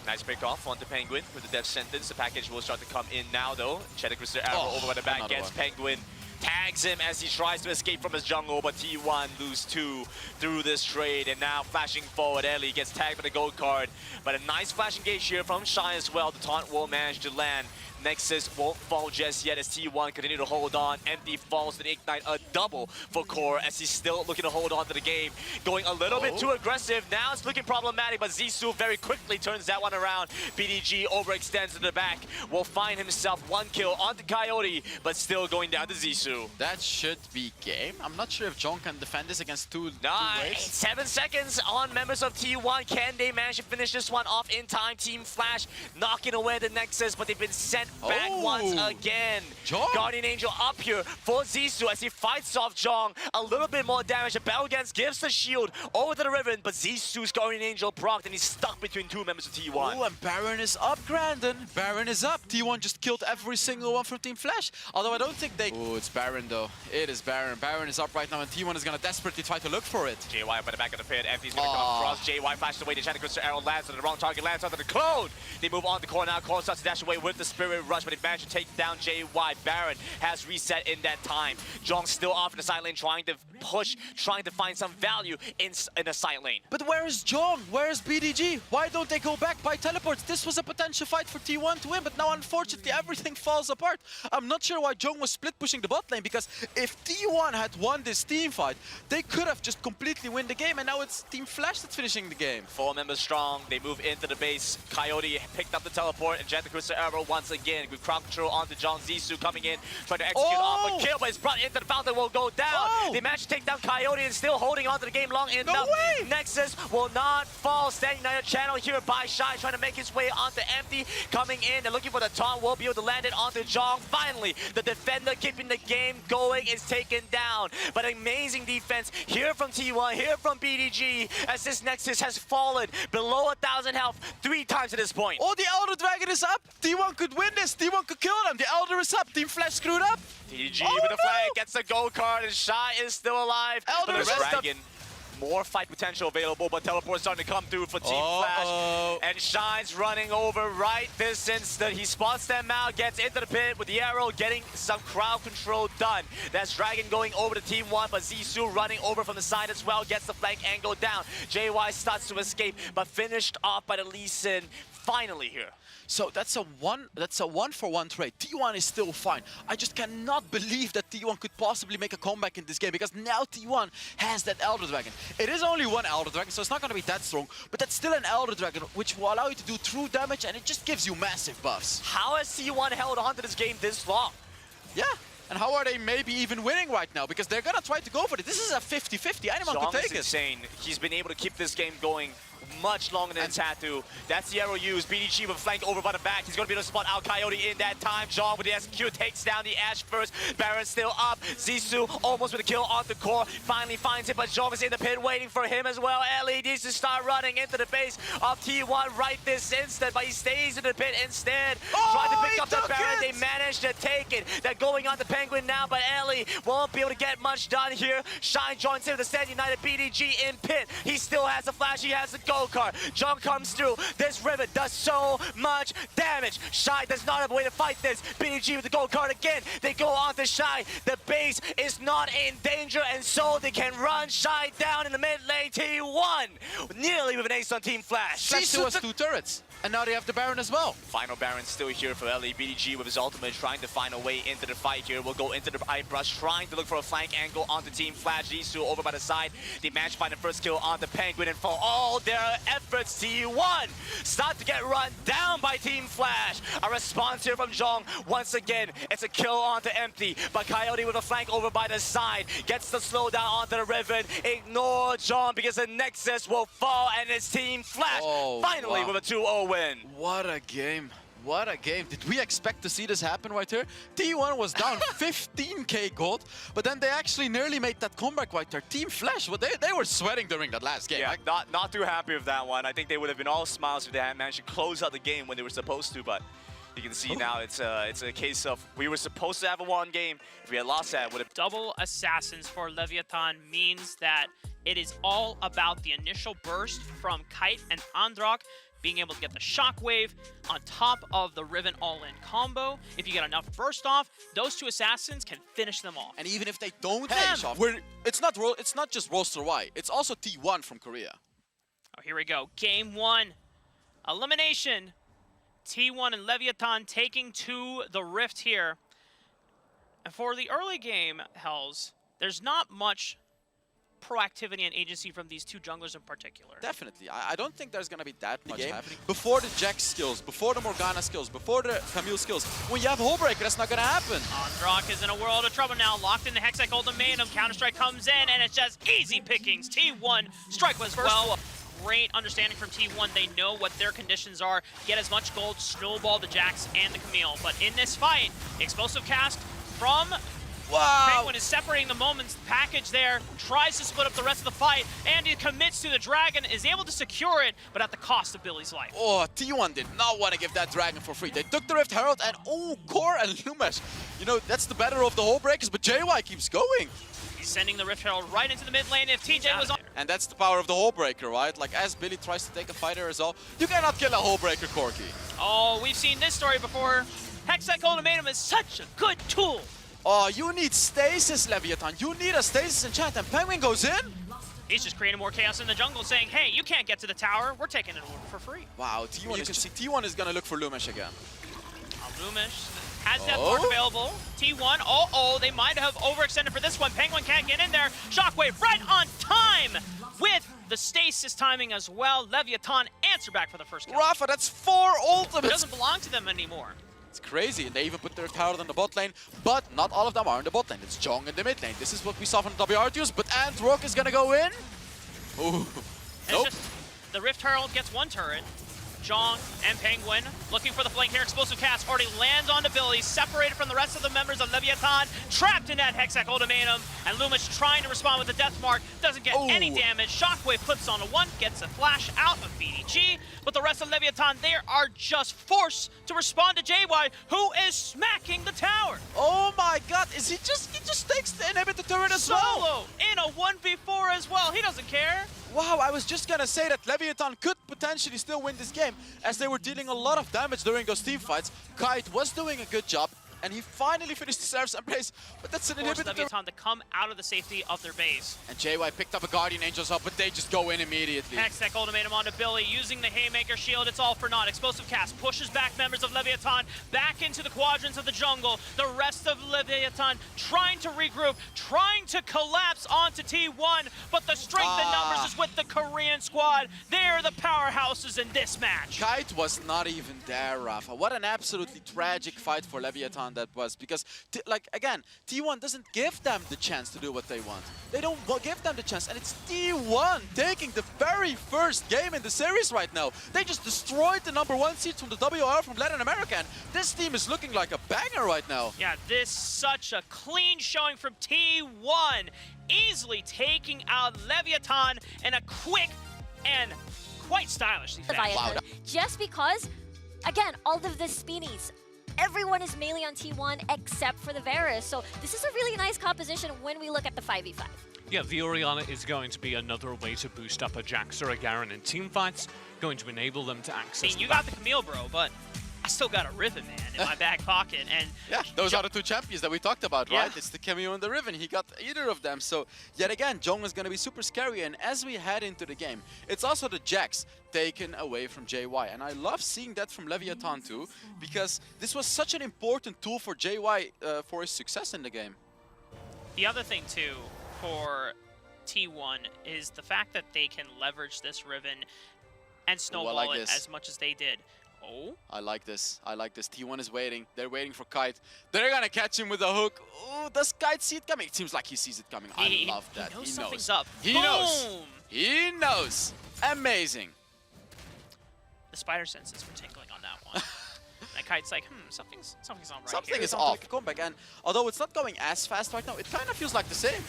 Nice pick off onto Penguin with the death sentence. The package will start to come in now though. Cheddar with their arrow over by the back, gets Penguin tags him as he tries to escape from his jungle, but T1 lose 2 through this trade, and now flashing forward, Ellie gets tagged by the gold card, but a nice flash engage here from Shy as well. The taunt will manage to land. Nexus won't fall just yet as T1 continue to hold on. Empty falls to the Ignite, a double for Core as he's still looking to hold on to the game. Going a little bit too aggressive. Now it's looking problematic, but Zissou very quickly turns that one around. BDG overextends to the back. Will find himself 1 kill onto Coyote, but still going down to Zissou.
That should be game. I'm not sure if John can defend this against two waves.
7 seconds on members of T1. Can they manage to finish this one off in time? Team Flash knocking away the Nexus, but they've been sent back once again.
Jong.
Guardian Angel up here for Zissou as he fights off Jong. A little bit more damage. The Belgans gives the shield over to the Riven, but Zissou's Guardian Angel procced and he's stuck between 2 members of T1.
Oh, and Baron is up, Grandin. Baron is up. T1 just killed every single one from Team Flash. Although I don't think they... Oh, it's Baron though. It is Baron. Baron is up right now and T1 is going to desperately try to look for it.
JY by the back of the pit. FD's going to come across. JY flashes away. The Enchanted Crystal Arrow lands on the wrong target, lands onto the clone. They move on the core now. Core starts to dash away with the Spirit Rush, but they manage to take down JY. Baron has reset in that time. Jong still off in the side lane, trying to push, trying to find some value in the side lane.
But where is Jong? Where is BDG? Why don't they go back by teleports? This was a potential fight for T1 to win, but now unfortunately everything falls apart. I'm not sure why Jong was split pushing the bot lane, because if T1 had won this team fight, they could have just completely win the game, and now it's Team Flash that's finishing the game.
4 members strong. They move into the base. Coyote picked up the teleport, and Enchanted Crystal Arrow once again with crowd control onto Jong. Zissou coming in, trying to execute off a kill, but it's brought into the fountain, will go down. They managed to take down Coyote and still holding on to the game long enough. Nexus will not fall. Standing on the channel here by Shy, trying to make his way onto Empty. Coming in and looking for the taunt, will be able to land it onto Jong. Finally, the defender keeping the game going is taken down. But amazing defense here from T1, here from BDG, as this Nexus has fallen below 1,000 health 3 times at this point.
Oh, the Elder Dragon is up. T1 could win this. T1 could kill them. The Elder is up. Team Flash screwed up.
BDG with the flag, gets the gold card, and Shy is still alive.
Elder is
Dragon. More fight potential available, but teleport's starting to come through for Team Flash. And Shy's running over right this instant. He spots them out, gets into the pit with the arrow, getting some crowd control done. That's Dragon going over to Team 1, but Zissou running over from the side as well, gets the flank angle down. JY starts to escape, but finished off by the Lee Sin finally here.
So that's a 1-for-1 trade. T1 is still fine. I just cannot believe that T1 could possibly make a comeback in this game, because now T1 has that Elder Dragon. It is only 1 Elder Dragon, so it's not going to be that strong, but that's still an Elder Dragon, which will allow you to do true damage, and it just gives you massive buffs.
How has T1 held on to this game this long?
Yeah. And how are they maybe even winning right now? Because they're going to try to go for it. This is a 50-50. Anyone could take it.
Insane. He's been able to keep this game going much longer than it's had to. That's the arrow used. BDG with flank over by the back. He's going to be able to spot out Coyote in that time. Jong with the SQ takes down the Ash first. Baron still up. Zissou almost with a kill on the core. Finally finds it, but Jong is in the pit waiting for him as well. Ellie needs to start running into the base of T1 right this instant, but he stays in the pit instead. Trying to pick up the Baron. They managed to take it. They're going on the Penguin now, but Ellie won't be able to get much done here. Shine joins in with the Stand United BDG in pit. He still has the flash. He has the gold card. Jong comes through. This Rivet does so much damage. Shy does not have a way to fight this. BDG with the gold card again. They go on to Shy. The base is not in danger, and so they can run Shy down in the mid lane. T1 nearly with an ace on Team Flash.
Zissou has 2 turrets. And now they have the Baron as well.
Final Baron still here for Ellie. BDG with his ultimate trying to find a way into the fight here. Will go into the eye brush, trying to look for a flank angle onto Team Flash. Zissou over by the side. They managed to find the first kill on the Penguin, and for all their efforts, T1 start to get run down by Team Flash. A response here from Jong. Once again, it's a kill onto Empty, but Coyote with a flank over by the side gets the slowdown onto the Riven. Ignore Jong because the Nexus will fall, and it's Team Flash finally with a 2-0 win.
What a game. What a game. Did we expect to see this happen right here? T1 was down 15k gold, but then they actually nearly made that comeback right there. Team Flash, well, they were sweating during that last game.
Yeah, not too happy with that one. I think they would have been all smiles if they had managed to close out the game when they were supposed to, but you can see now it's a case of we were supposed to have a 1 game. If we had lost that, it would have...
Double Assassins for Leviathan means that it is all about the initial burst from Kite and Androck being able to get the Shockwave on top of the Riven all-in combo. If you get enough burst off, those two assassins can finish them off.
And even if they don't finish off, it's not just roster Y, it's also T1 from Korea.
Oh, here we go. Game 1. Elimination. T1 and Leviathan taking to the Rift here. And for the early game, Hells, there's not much proactivity and agency from these two junglers in particular.
Definitely. I don't think there's going to be that much happening. Before the Jax skills, before the Morgana skills, before the Camille skills, when you have a Hullbreaker, that's not going to happen.
Androck is in a world of trouble now, locked in the Hextech Ultimatum. Counter-Strike comes in, and it's just easy pickings. T1 strike was first. Well, great understanding from T1. They know what their conditions are. Get as much gold, snowball the Jax and the Camille. But in this fight, explosive cast from Penguin is separating the moments package there, tries to split up the rest of the fight, and he commits to the Dragon, is able to secure it, but at the cost of Billy's life.
Oh, T1 did not want to give that Dragon for free. They took the Rift Herald and, Core and Lumesh. You know, that's the better of the Hullbreakers, but JY keeps going.
He's sending the Rift Herald right into the mid lane if TJ was on.
And that's the power of the Hullbreaker, right? Like, as Billy tries to take a fighter as well, you cannot kill a Hullbreaker, Corky.
Oh, we've seen this story before. Hextech Ultimatum is such a good tool.
Oh, you need stasis, Leviathan. You need a stasis enchant, and Penguin goes in?
He's just creating more chaos in the jungle, saying, hey, you can't get to the tower. We're taking it for free.
Wow, T1 you can see T1 is going to look for Lumesh again.
Lumesh has that mark available. T1, they might have overextended for this one. Penguin can't get in there. Shockwave right on time with the stasis timing as well. Leviathan answer back for the first kill.
Rafa, that's 4 ultimates.
It doesn't belong to them anymore.
It's crazy, and they even put their tower in the bot lane, but not all of them are in the bot lane. It's Jong in the mid lane. This is what we saw from the WRTs, but Rook is gonna go in. Ooh. Nope.
Just, the Rift Herald gets one turret. Jong and Penguin looking for the flank here. Explosive cast already lands onto Billy, separated from the rest of the members of Leviathan, trapped in that Hextech Ultimatum, and Lumesh trying to respond with the Death Mark, doesn't get any damage. Shockwave flips onto one, gets a flash out of BDG, but the rest of Leviathan, they are just forced to respond to JY, who is smacking the tower.
Oh my god, he just takes the inhibitor turret as well.
Solo in a 1v4 as well, he doesn't care.
Wow, I was just gonna say that Leviathan could potentially still win this game, as they were dealing a lot of damage during those team fights. Kite was doing a good job, and he finally finished the Serap's Embrace, but that's an inhibitor.
Leviathan to come out of the safety of their base.
And JY picked up a Guardian Angel's up, but they just go in immediately.
Hextech Ultimatum onto Billy, using the Haymaker shield, it's all for naught. Explosive cast pushes back members of Leviathan back into the quadrants of the jungle. The rest of Leviathan trying to regroup, trying to collapse onto T1, but the strength in numbers is with the Korean squad. They're the powerhouses in this match.
Kite was not even there, Rafa. What an absolutely tragic fight for Leviathan that was, because again, T1 doesn't give them the chance to do what they want. They don't give them the chance, and it's T1 taking the very first game in the series right now. They just destroyed the #1 seed from the WR from Latin America, and this team is looking like a banger right now.
Yeah, this such a clean showing from T1, easily taking out Leviathan in a quick and quite stylishly fast.
Wow. Just because, again, all of the Spinies, everyone is melee on T1 except for the Varus. So this is a really nice composition when we look at the 5v5.
Yeah, the Orianna is going to be another way to boost up a Jax or a Garen in team fights, going to enable them to access.
I mean, you got the Camille, bro, but I still got a Riven, man, in my back pocket. And
yeah, those are the two champions that we talked about, right? It's the Camille and the Riven. He got either of them. So yet again, Jong is going to be super scary. And as we head into the game, it's also the Jax taken away from JY. And I love seeing that from Leviathan too, because this was such an important tool for JY for his success in the game.
The other thing too for T1 is the fact that they can leverage this Riven and snowball it as much as they did. Oh.
I like this. I like this. T1 is waiting. They're waiting for Kite. They're gonna catch him with a hook. Oh, does Kite see it coming? It seems like he sees it coming. I love that.
He knows something's up.
He knows. He knows. Amazing.
The spider senses were tingling on that one. That Kite's like, something's not right.
Something is off. Come back, and although it's not going as fast right now, it kind of feels like the same.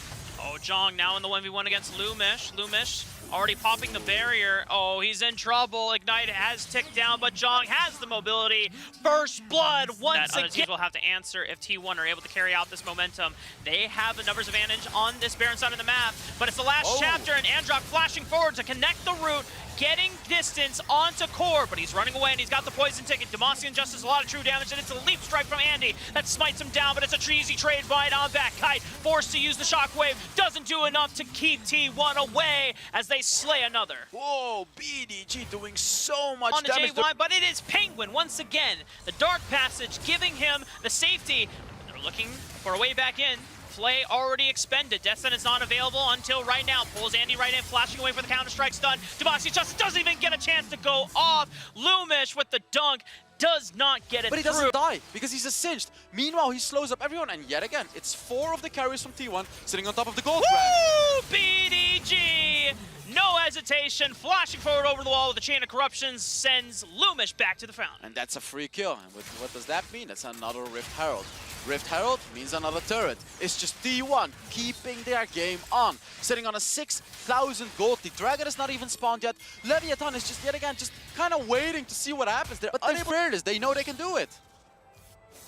Oh, Jong now in the 1v1 against Lumish. Lumish already popping the barrier. Oh, he's in trouble. Ignite has ticked down, but Jong has the mobility. First blood once again. Other teams will have to answer if T1 are able to carry out this momentum. They have the numbers advantage on this Baron side of the map, but it's the last chapter, and Androck flashing forward to connect the route, getting distance onto Core, but he's running away and he's got the poison ticket. Demacian Justice, a lot of true damage, and it's a leap strike from Andy that smites him down, but it's a easy trade bite on back. Kite forced to use the shockwave, doesn't do enough to keep T1 away as they slay another.
Whoa, BDG doing so much
on the
damage.
J1, but it is Penguin once again. The Dark Passage giving him the safety. They're looking for a way back in. Play already expended. Death Sentence not available until right now. Pulls Andy right in, flashing away for the Counter-Strike stun. Demacian Justice doesn't even get a chance to go off. Lumish with the dunk does not get it
But he doesn't die because he's a cinched. Meanwhile, he slows up everyone, and yet again, it's 4 of the carries from T1 sitting on top of the gold
Woo! BDG! No hesitation, flashing forward over the wall with the Chain of Corruption sends Lumish back to the fountain.
And that's a free kill. And what does that mean? That's another Rift Herald. Rift Herald means another turret. It's just T1 keeping their game on. Sitting on a 6,000 gold. The Dragon is not even spawned yet. Leviathan is just, yet again, just kind of waiting to see what happens. They're unable to fearless. They know they can do it.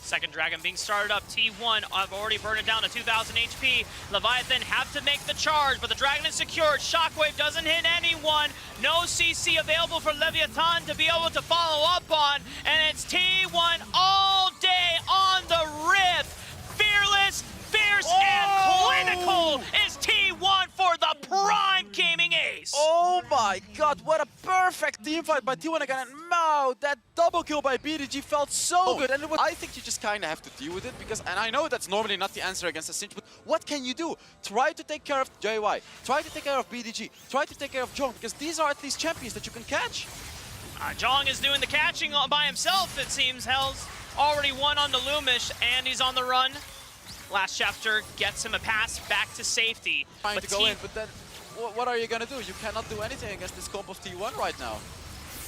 Second Dragon being started up. T1 have already burned it down to 2,000 HP. Leviathan have to make the charge, but the Dragon is secured. Shockwave doesn't hit anyone. No CC available for Leviathan to be able to follow up on. And it's T1 all day on the Rift. Fearless, fierce, and clinical is T1 for the Prime Gaming Ace.
Oh my god, what a perfect team fight by T1 again. And wow, that double kill by BDG felt so good. And I think you just kind of have to deal with it because, and I know that's normally not the answer against a cinch, but what can you do? Try to take care of JY, try to take care of BDG, try to take care of Jong, because these are at least champions that you can catch.
Jong is doing the catching by himself, it seems. Hell's already won on the Lumish, and he's on the run. Last chapter gets him a pass back to safety.
Trying to go in, but then what are you going to do? You cannot do anything against this comp of T1 right now.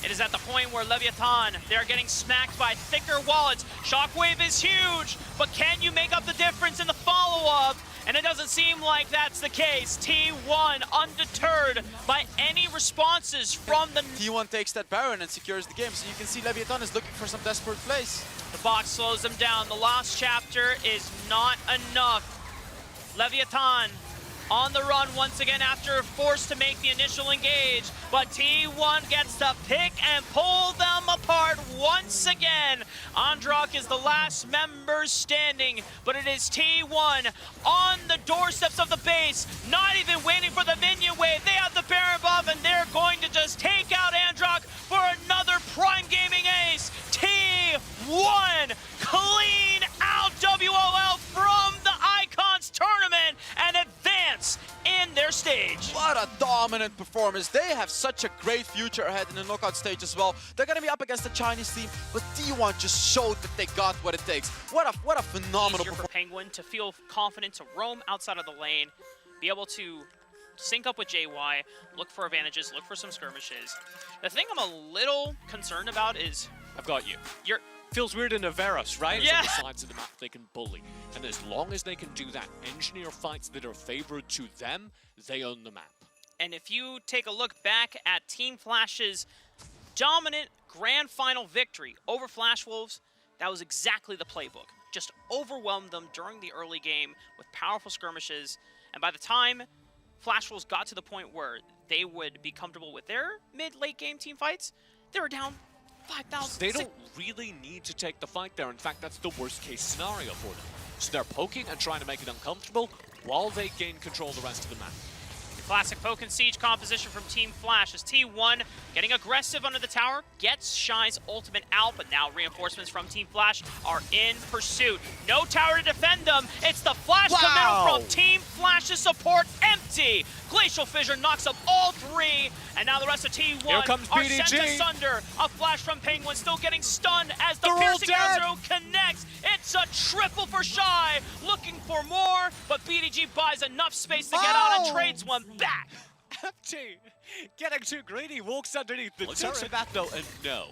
It is at the point where Leviathan, they're getting smacked by thicker wallets. Shockwave is huge, but can you make up the difference in the follow-up? And it doesn't seem like that's the case. T1 undeterred by any responses from the...
T1 takes that Baron and secures the game, so you can see Leviathan is looking for some desperate plays.
The box slows them down. The last chapter is not enough. Leviathan on the run once again after forced to make the initial engage, but T1 gets to pick and pull them apart once again. Androck is the last member standing, but it is T1 on the doorsteps of the base, not even waiting for the minion wave. They have the Baron buff, and they're going to just take out Androck for another Prime Gaming Ace. T1 clean out WOL from the Icons tournament and advance in their stage.
What a dominant performance. They have such a great future ahead in the knockout stage as well. They're going to be up against the Chinese team, but T1 just showed that they got what it takes. What a phenomenal performance.
For Penguin to feel confident to roam outside of the lane, be able to sync up with JY, look for advantages, look for some skirmishes. The thing I'm a little concerned about is...
I've got you.
You're...
Feels weird in Averos, right?
Yeah.
On the sides of the map they can bully. And as long as they can do that, engineer fights that are favored to them, they own the map.
And if you take a look back at Team Flash's dominant grand final victory over Flash Wolves, that was exactly the playbook. Just overwhelmed them during the early game with powerful skirmishes. And by the time Flash Wolves got to the point where they would be comfortable with their mid-late game team fights, they were down 5,000.
They don't really need to take the fight there. In fact, that's the worst case scenario for them. So they're poking and trying to make it uncomfortable while they gain control of the rest of the map.
Classic poke and siege composition from Team Flash as T1 getting aggressive under the tower, gets Shy's ultimate out, but now reinforcements from Team Flash are in pursuit. No tower to defend them. It's the Flash committal from Team Flash's support empty. Glacial Fissure knocks up all three, and now the rest of T1
Here comes
are
BDG.
sent asunder. A flash from Penguin still getting stunned as the piercing arrow connects. It's a triple for Shy, looking for more, but BDG buys enough space to get out and trades one back.
Empty. Getting too greedy, walks underneath the turret. Looks at that though, and no.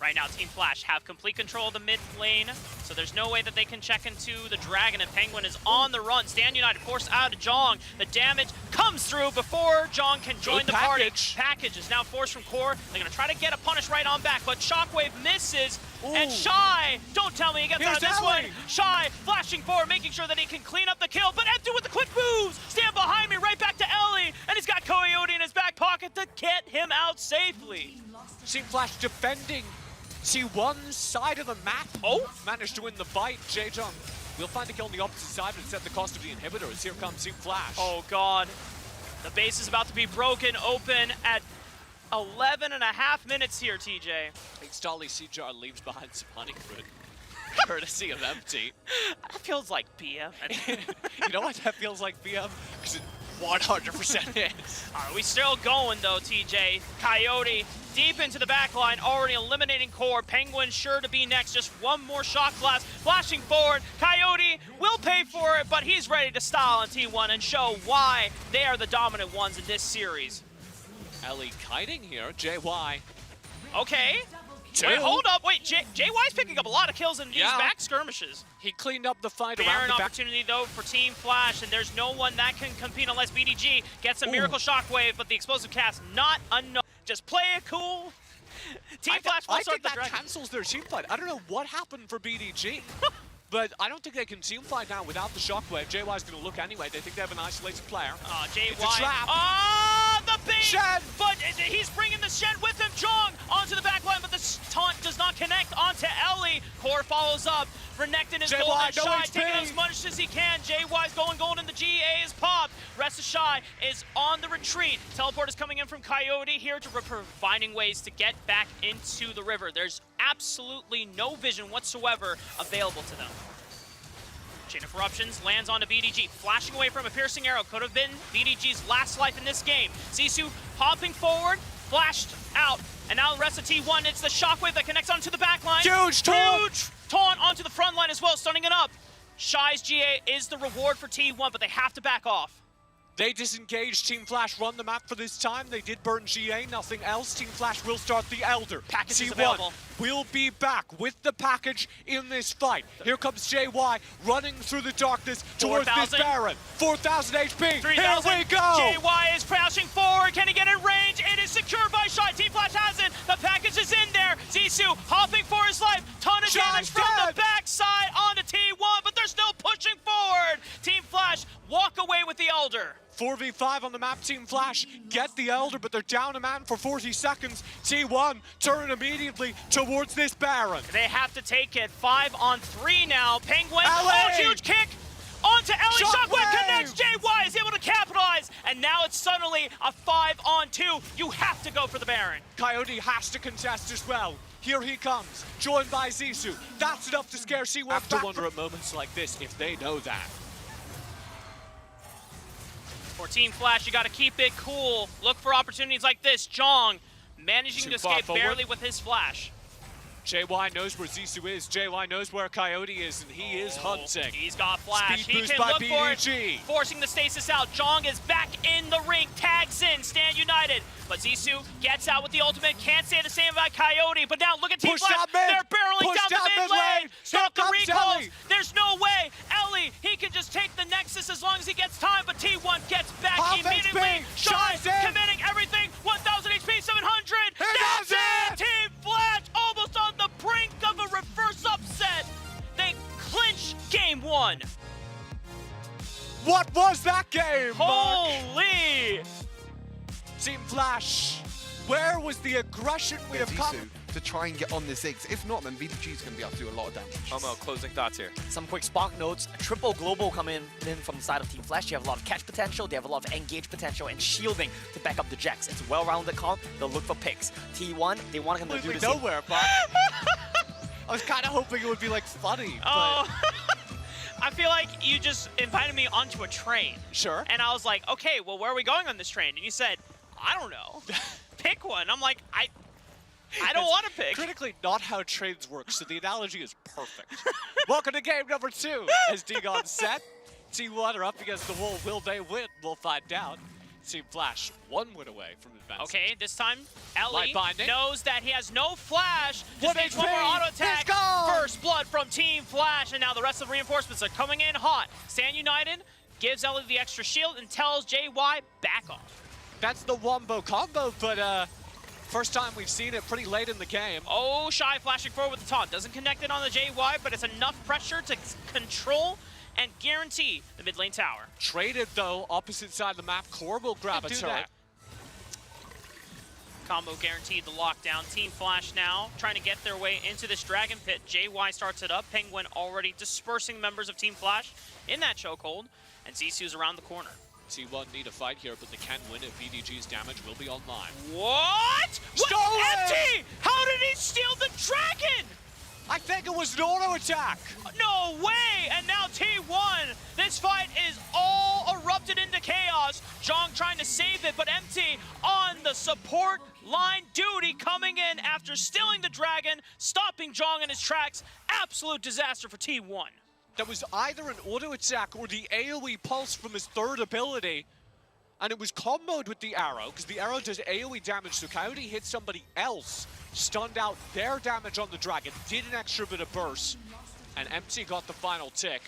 Right now, Team Flash have complete control of the mid lane, so there's no way that they can check into the Dragon, and Penguin is on the run. Stand United forced out of Jong. The damage comes through before Jong can join the party. Package is now forced from core. They're going to try to get a punish right on back, but Shockwave misses, and Shy, don't tell me he gets out of this one. Shy flashing forward, making sure that he can clean up the kill, but Empty with the quick moves. Stand behind me, right back to Ellie, and he's got Coyote in his back pocket to get him out safely.
Team Flash defending T1 side of the map. Oh, managed to win the fight. J-Jung will find a kill on the opposite side, but it's at the cost of the inhibitors. Here comes Team Flash.
Oh God, the base is about to be broken open at 11.5 minutes here, TJ.
Stolly Seajar leaves behind some honey fruit, courtesy of Empty.
That feels like BM.
You know what that feels like, BM? Because it 100% is.
Are we still going though, TJ? Coyote deep into the back line, already eliminating core. Penguin sure to be next. Just one more shot blast. Flashing forward. Coyote will pay for it, but he's ready to style on T1 and show why they are the dominant ones in this series.
Ellie kiting here. JY.
Okay. Wait, hold up. Wait, JY's picking up a lot of kills in these back skirmishes.
He cleaned up the fight around
Baron
the back.
opportunity, though, for Team Flash, and there's no one that can compete unless BDG gets a Miracle Shockwave, but the explosive cast not enough. Just play it cool. Team Flash will
I
start
think
the
that
dragon.
cancels their team fight. I don't know what happened for BDG. But I don't think they can team fight now without the Shockwave. JY's going to look anyway. They think they have an isolated player.
JY.
It's a trap.
The bait!
Shen!
But he's bringing the Shen with him. Jong onto the back line, but the taunt does not connect onto Ellie. Core follows up. Renekton is golden. Shy taking as much as he can. JY's going golden. The GA is popped. Rest of Shy is on the retreat. Teleport is coming in from Coyote here to finding ways to get back into the river. There's absolutely no vision whatsoever available to them. Chain of Corruptions lands onto BDG, flashing away from a piercing arrow. Could have been BDG's last life in this game. Zissou hopping forward, flashed out, and now the rest of T1, it's the Shockwave that connects onto the back line.
Huge taunt!
Huge taunt onto the front line as well, stunning it up. Shy's GA is the reward for T1, but they have to back off.
They disengaged. Team Flash run the map for this time. They did burn GA, nothing else. Team Flash will start the Elder.
Package is
T1
available.
will be back with the package in this fight. Here comes JY running through the darkness towards this Baron. 4,000 HP.
3,000.
Here we go.
JY is crashing forward. Can he get in range? It is secured by Shy. Team Flash has it. The package is in there. Zissou hopping for his life. Ton of damage from the backside onto T1, but they're still pushing forward. Team Flash walk away with the Elder.
4v5 on the map. Team Flash get the Elder, but they're down a man for 40 seconds. T1 turn immediately towards this Baron.
They have to take it. 5-on-3 now. Penguin, huge kick onto Ellie. Shockwave connects. JY is able to capitalize, and now it's suddenly a 5-on-2. You have to go for the Baron.
Coyote has to contest as well. Here he comes, joined by Zissou. That's enough to scare C1 back. I have to wonder at moments like this if they know that.
For Team Flash, you got to keep it cool. Look for opportunities like this. Jong managing to escape barely with his flash.
JY knows where Zissou is. JY knows where Coyote is, and he is hunting.
He's got flash.
Speed
he
boost
can
by
look
BDG.
for it, forcing the stasis out. Jong is back in the ring. Tags in. Stand United. But Zissou gets out with the ultimate. Can't say the same about Coyote. But now look at Team Flash. They're barreling down the mid lane. Stop the recalls.
Ellie.
There's no way. Ellie, he can just take the Nexus as long as he gets time. But T1 gets back immediately. Shy committing everything. 1,000 HP, 700. That's it. Team Flash almost on the brink of a reverse upset. They clinch game one.
What was that game,
Holy!
Team Flash, where was the aggression we have come?
To try and get on the Ziggs. If not, then VDG's going to be able to do a lot of damage.
Closing thoughts here. Some quick spark notes. A triple global coming in from the side of Team Flash. You have a lot of catch potential, they have a lot of engage potential, and shielding to back up the Jax. It's a well-rounded comp. They'll look for picks. T1, they want him to do the same.
Nowhere, but I was kind of hoping it would be like funny.
Oh. I feel like you just invited me onto a train.
Sure.
And I was like, okay, well, where are we going on this train? And you said, I don't know. Pick one. I'm like, I don't want to pick.
Critically not how trains work, so the analogy is perfect. Welcome to game number 2. As Degon said, T1 are up against the wall. Will they win? We'll find out. Team Flash, 1 win away from advancing.
Okay, this time Ellie
Light binding.
knows that he has no flash.
What
Just needs
HP?
one more auto
It's
attack.
gone!
First blood from Team Flash, and now the rest of the reinforcements are coming in hot. Stand United gives Ellie the extra shield and tells JY back off.
That's the wombo combo, but first time we've seen it pretty late in the game.
Oh, Shy flashing forward with the taunt. Doesn't connect it on the JY, but it's enough pressure to control and guarantee the mid lane tower.
Traded though, opposite side of the map. Core will grab a turret.
Combo guaranteed the lockdown. Team Flash now trying to get their way into this Dragon Pit. JY starts it up. Penguin already dispersing members of Team Flash in that chokehold. And Zisu's around the corner.
T1 need a fight here, but they can win if BDG's damage will be online.
What?
Stolen!
Empty! How did he steal the dragon?
I think it was an auto attack.
No way! And now T1. This fight is all erupted into chaos. Zhong trying to save it, but Empty on the support line duty coming in after stealing the dragon, stopping Zhong in his tracks. Absolute disaster for T1.
That was either an auto attack or the AoE pulse from his third ability. And it was comboed with the arrow, because the arrow does AoE damage, so Coyote hit somebody else, stunned out their damage on the dragon, did an extra bit of burst, and Empty got the final tick.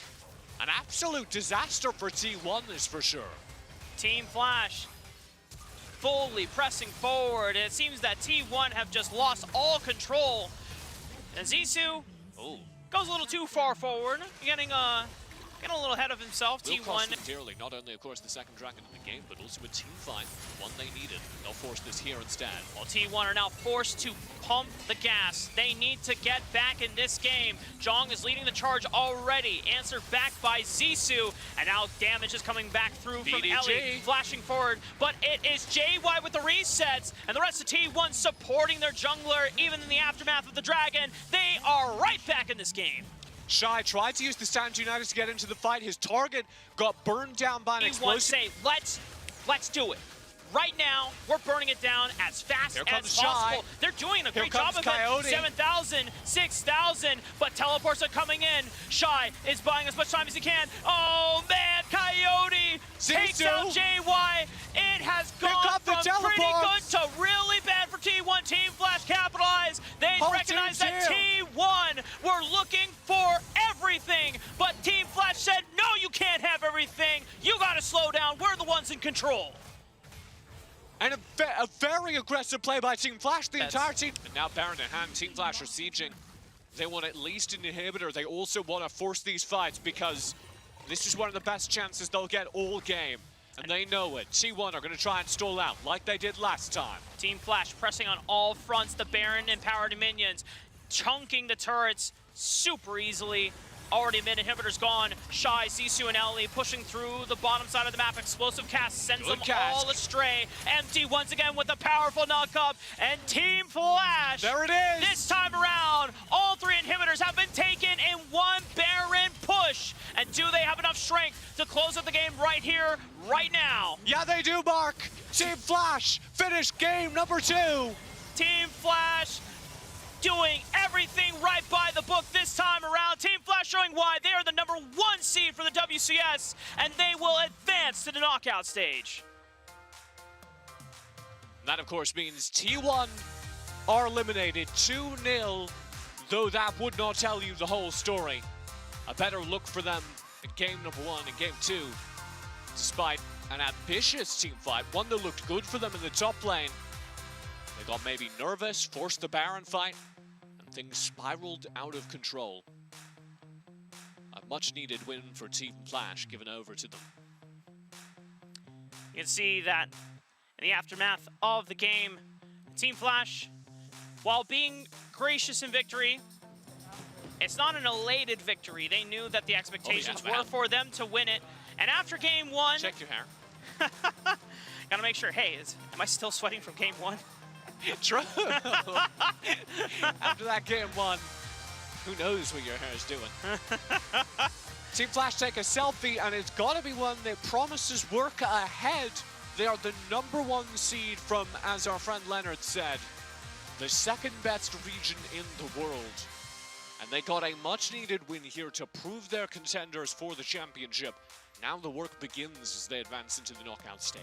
An absolute disaster for T1 is for sure.
Team Flash fully pressing forward. It seems that T1 have just lost all control. And Zissou goes a little too far forward, getting a little ahead of himself.
Will cost them
T1
dearly, not only, of course, the second dragon in the game, but also a team fight, one they needed. They'll force this here instead.
Well, T1 are now forced to pump the gas. They need to get back in this game. Zhong is leading the charge already. Answered back by Zissou. And now damage is coming back through from
BDG.
Ellie, flashing forward. But it is JY with the resets. And the rest of T1 supporting their jungler, even in the aftermath of the dragon. They are right back in this game.
Shy tried to use the Stand United to get into the fight. His target got burned down by an explosive.
Say, let's do it. Right now, we're burning it down as fast
Here
as
comes
possible.
Shy.
They're doing a
Here
great job
comes
of
Coyote.
it. 7,000, 6,000, but teleports are coming in. Shy is buying as much time as he can. Oh man, Coyote takes out JY. It has gone from pretty good to really bad for T1. Team Flash capitalize. They recognize that T1 were looking for everything, but Team Flash said, no, you can't have everything. You gotta slow down. We're the ones in control.
And a very aggressive play by Team Flash, the entire team. And now Baron in hand, Team Flash are sieging. They want at least an inhibitor. They also want to force these fights because this is one of the best chances they'll get all game. And they know it. T1 are going to try and stall out like they did last time.
Team Flash pressing on all fronts. The Baron and powered minions chunking the turrets super easily. Already mid inhibitors gone. Shy, Zissou, and Ellie pushing through the bottom side of the map. Explosive cast sends them all astray. Empty once again with a powerful knock-up. And Team Flash.
There it is.
This time around, all three inhibitors have been taken in one Baron push. And do they have enough strength to close up the game right here, right now?
Yeah, they do, Mark. Team Flash finish game number 2.
Team Flash doing everything right by the book this time around. Team Flash showing why they are the #1 seed for the WCS, and they will advance to the knockout stage.
That, of course, means T1 are eliminated 2-0, though that would not tell you the whole story. A better look for them in game number 1 and game 2, despite an ambitious team fight, one that looked good for them in the top lane. They got maybe nervous, forced the Baron fight, and things spiraled out of control. A much-needed win for Team Flash given over to them.
You can see that in the aftermath of the game, Team Flash, while being gracious in victory, it's not an elated victory. They knew that the expectations were for them to win it. And after game 1...
Check your hair.
Gotta make sure, hey, am I still sweating from game 1?
True. After that game 1, who knows what your hair is doing. Team Flash take a selfie, and it's got to be one that promises work ahead. They are the #1 seed from, as our friend Leonard said, the second best region in the world. And they got a much-needed win here to prove they're contenders for the championship. Now the work begins as they advance into the knockout stage.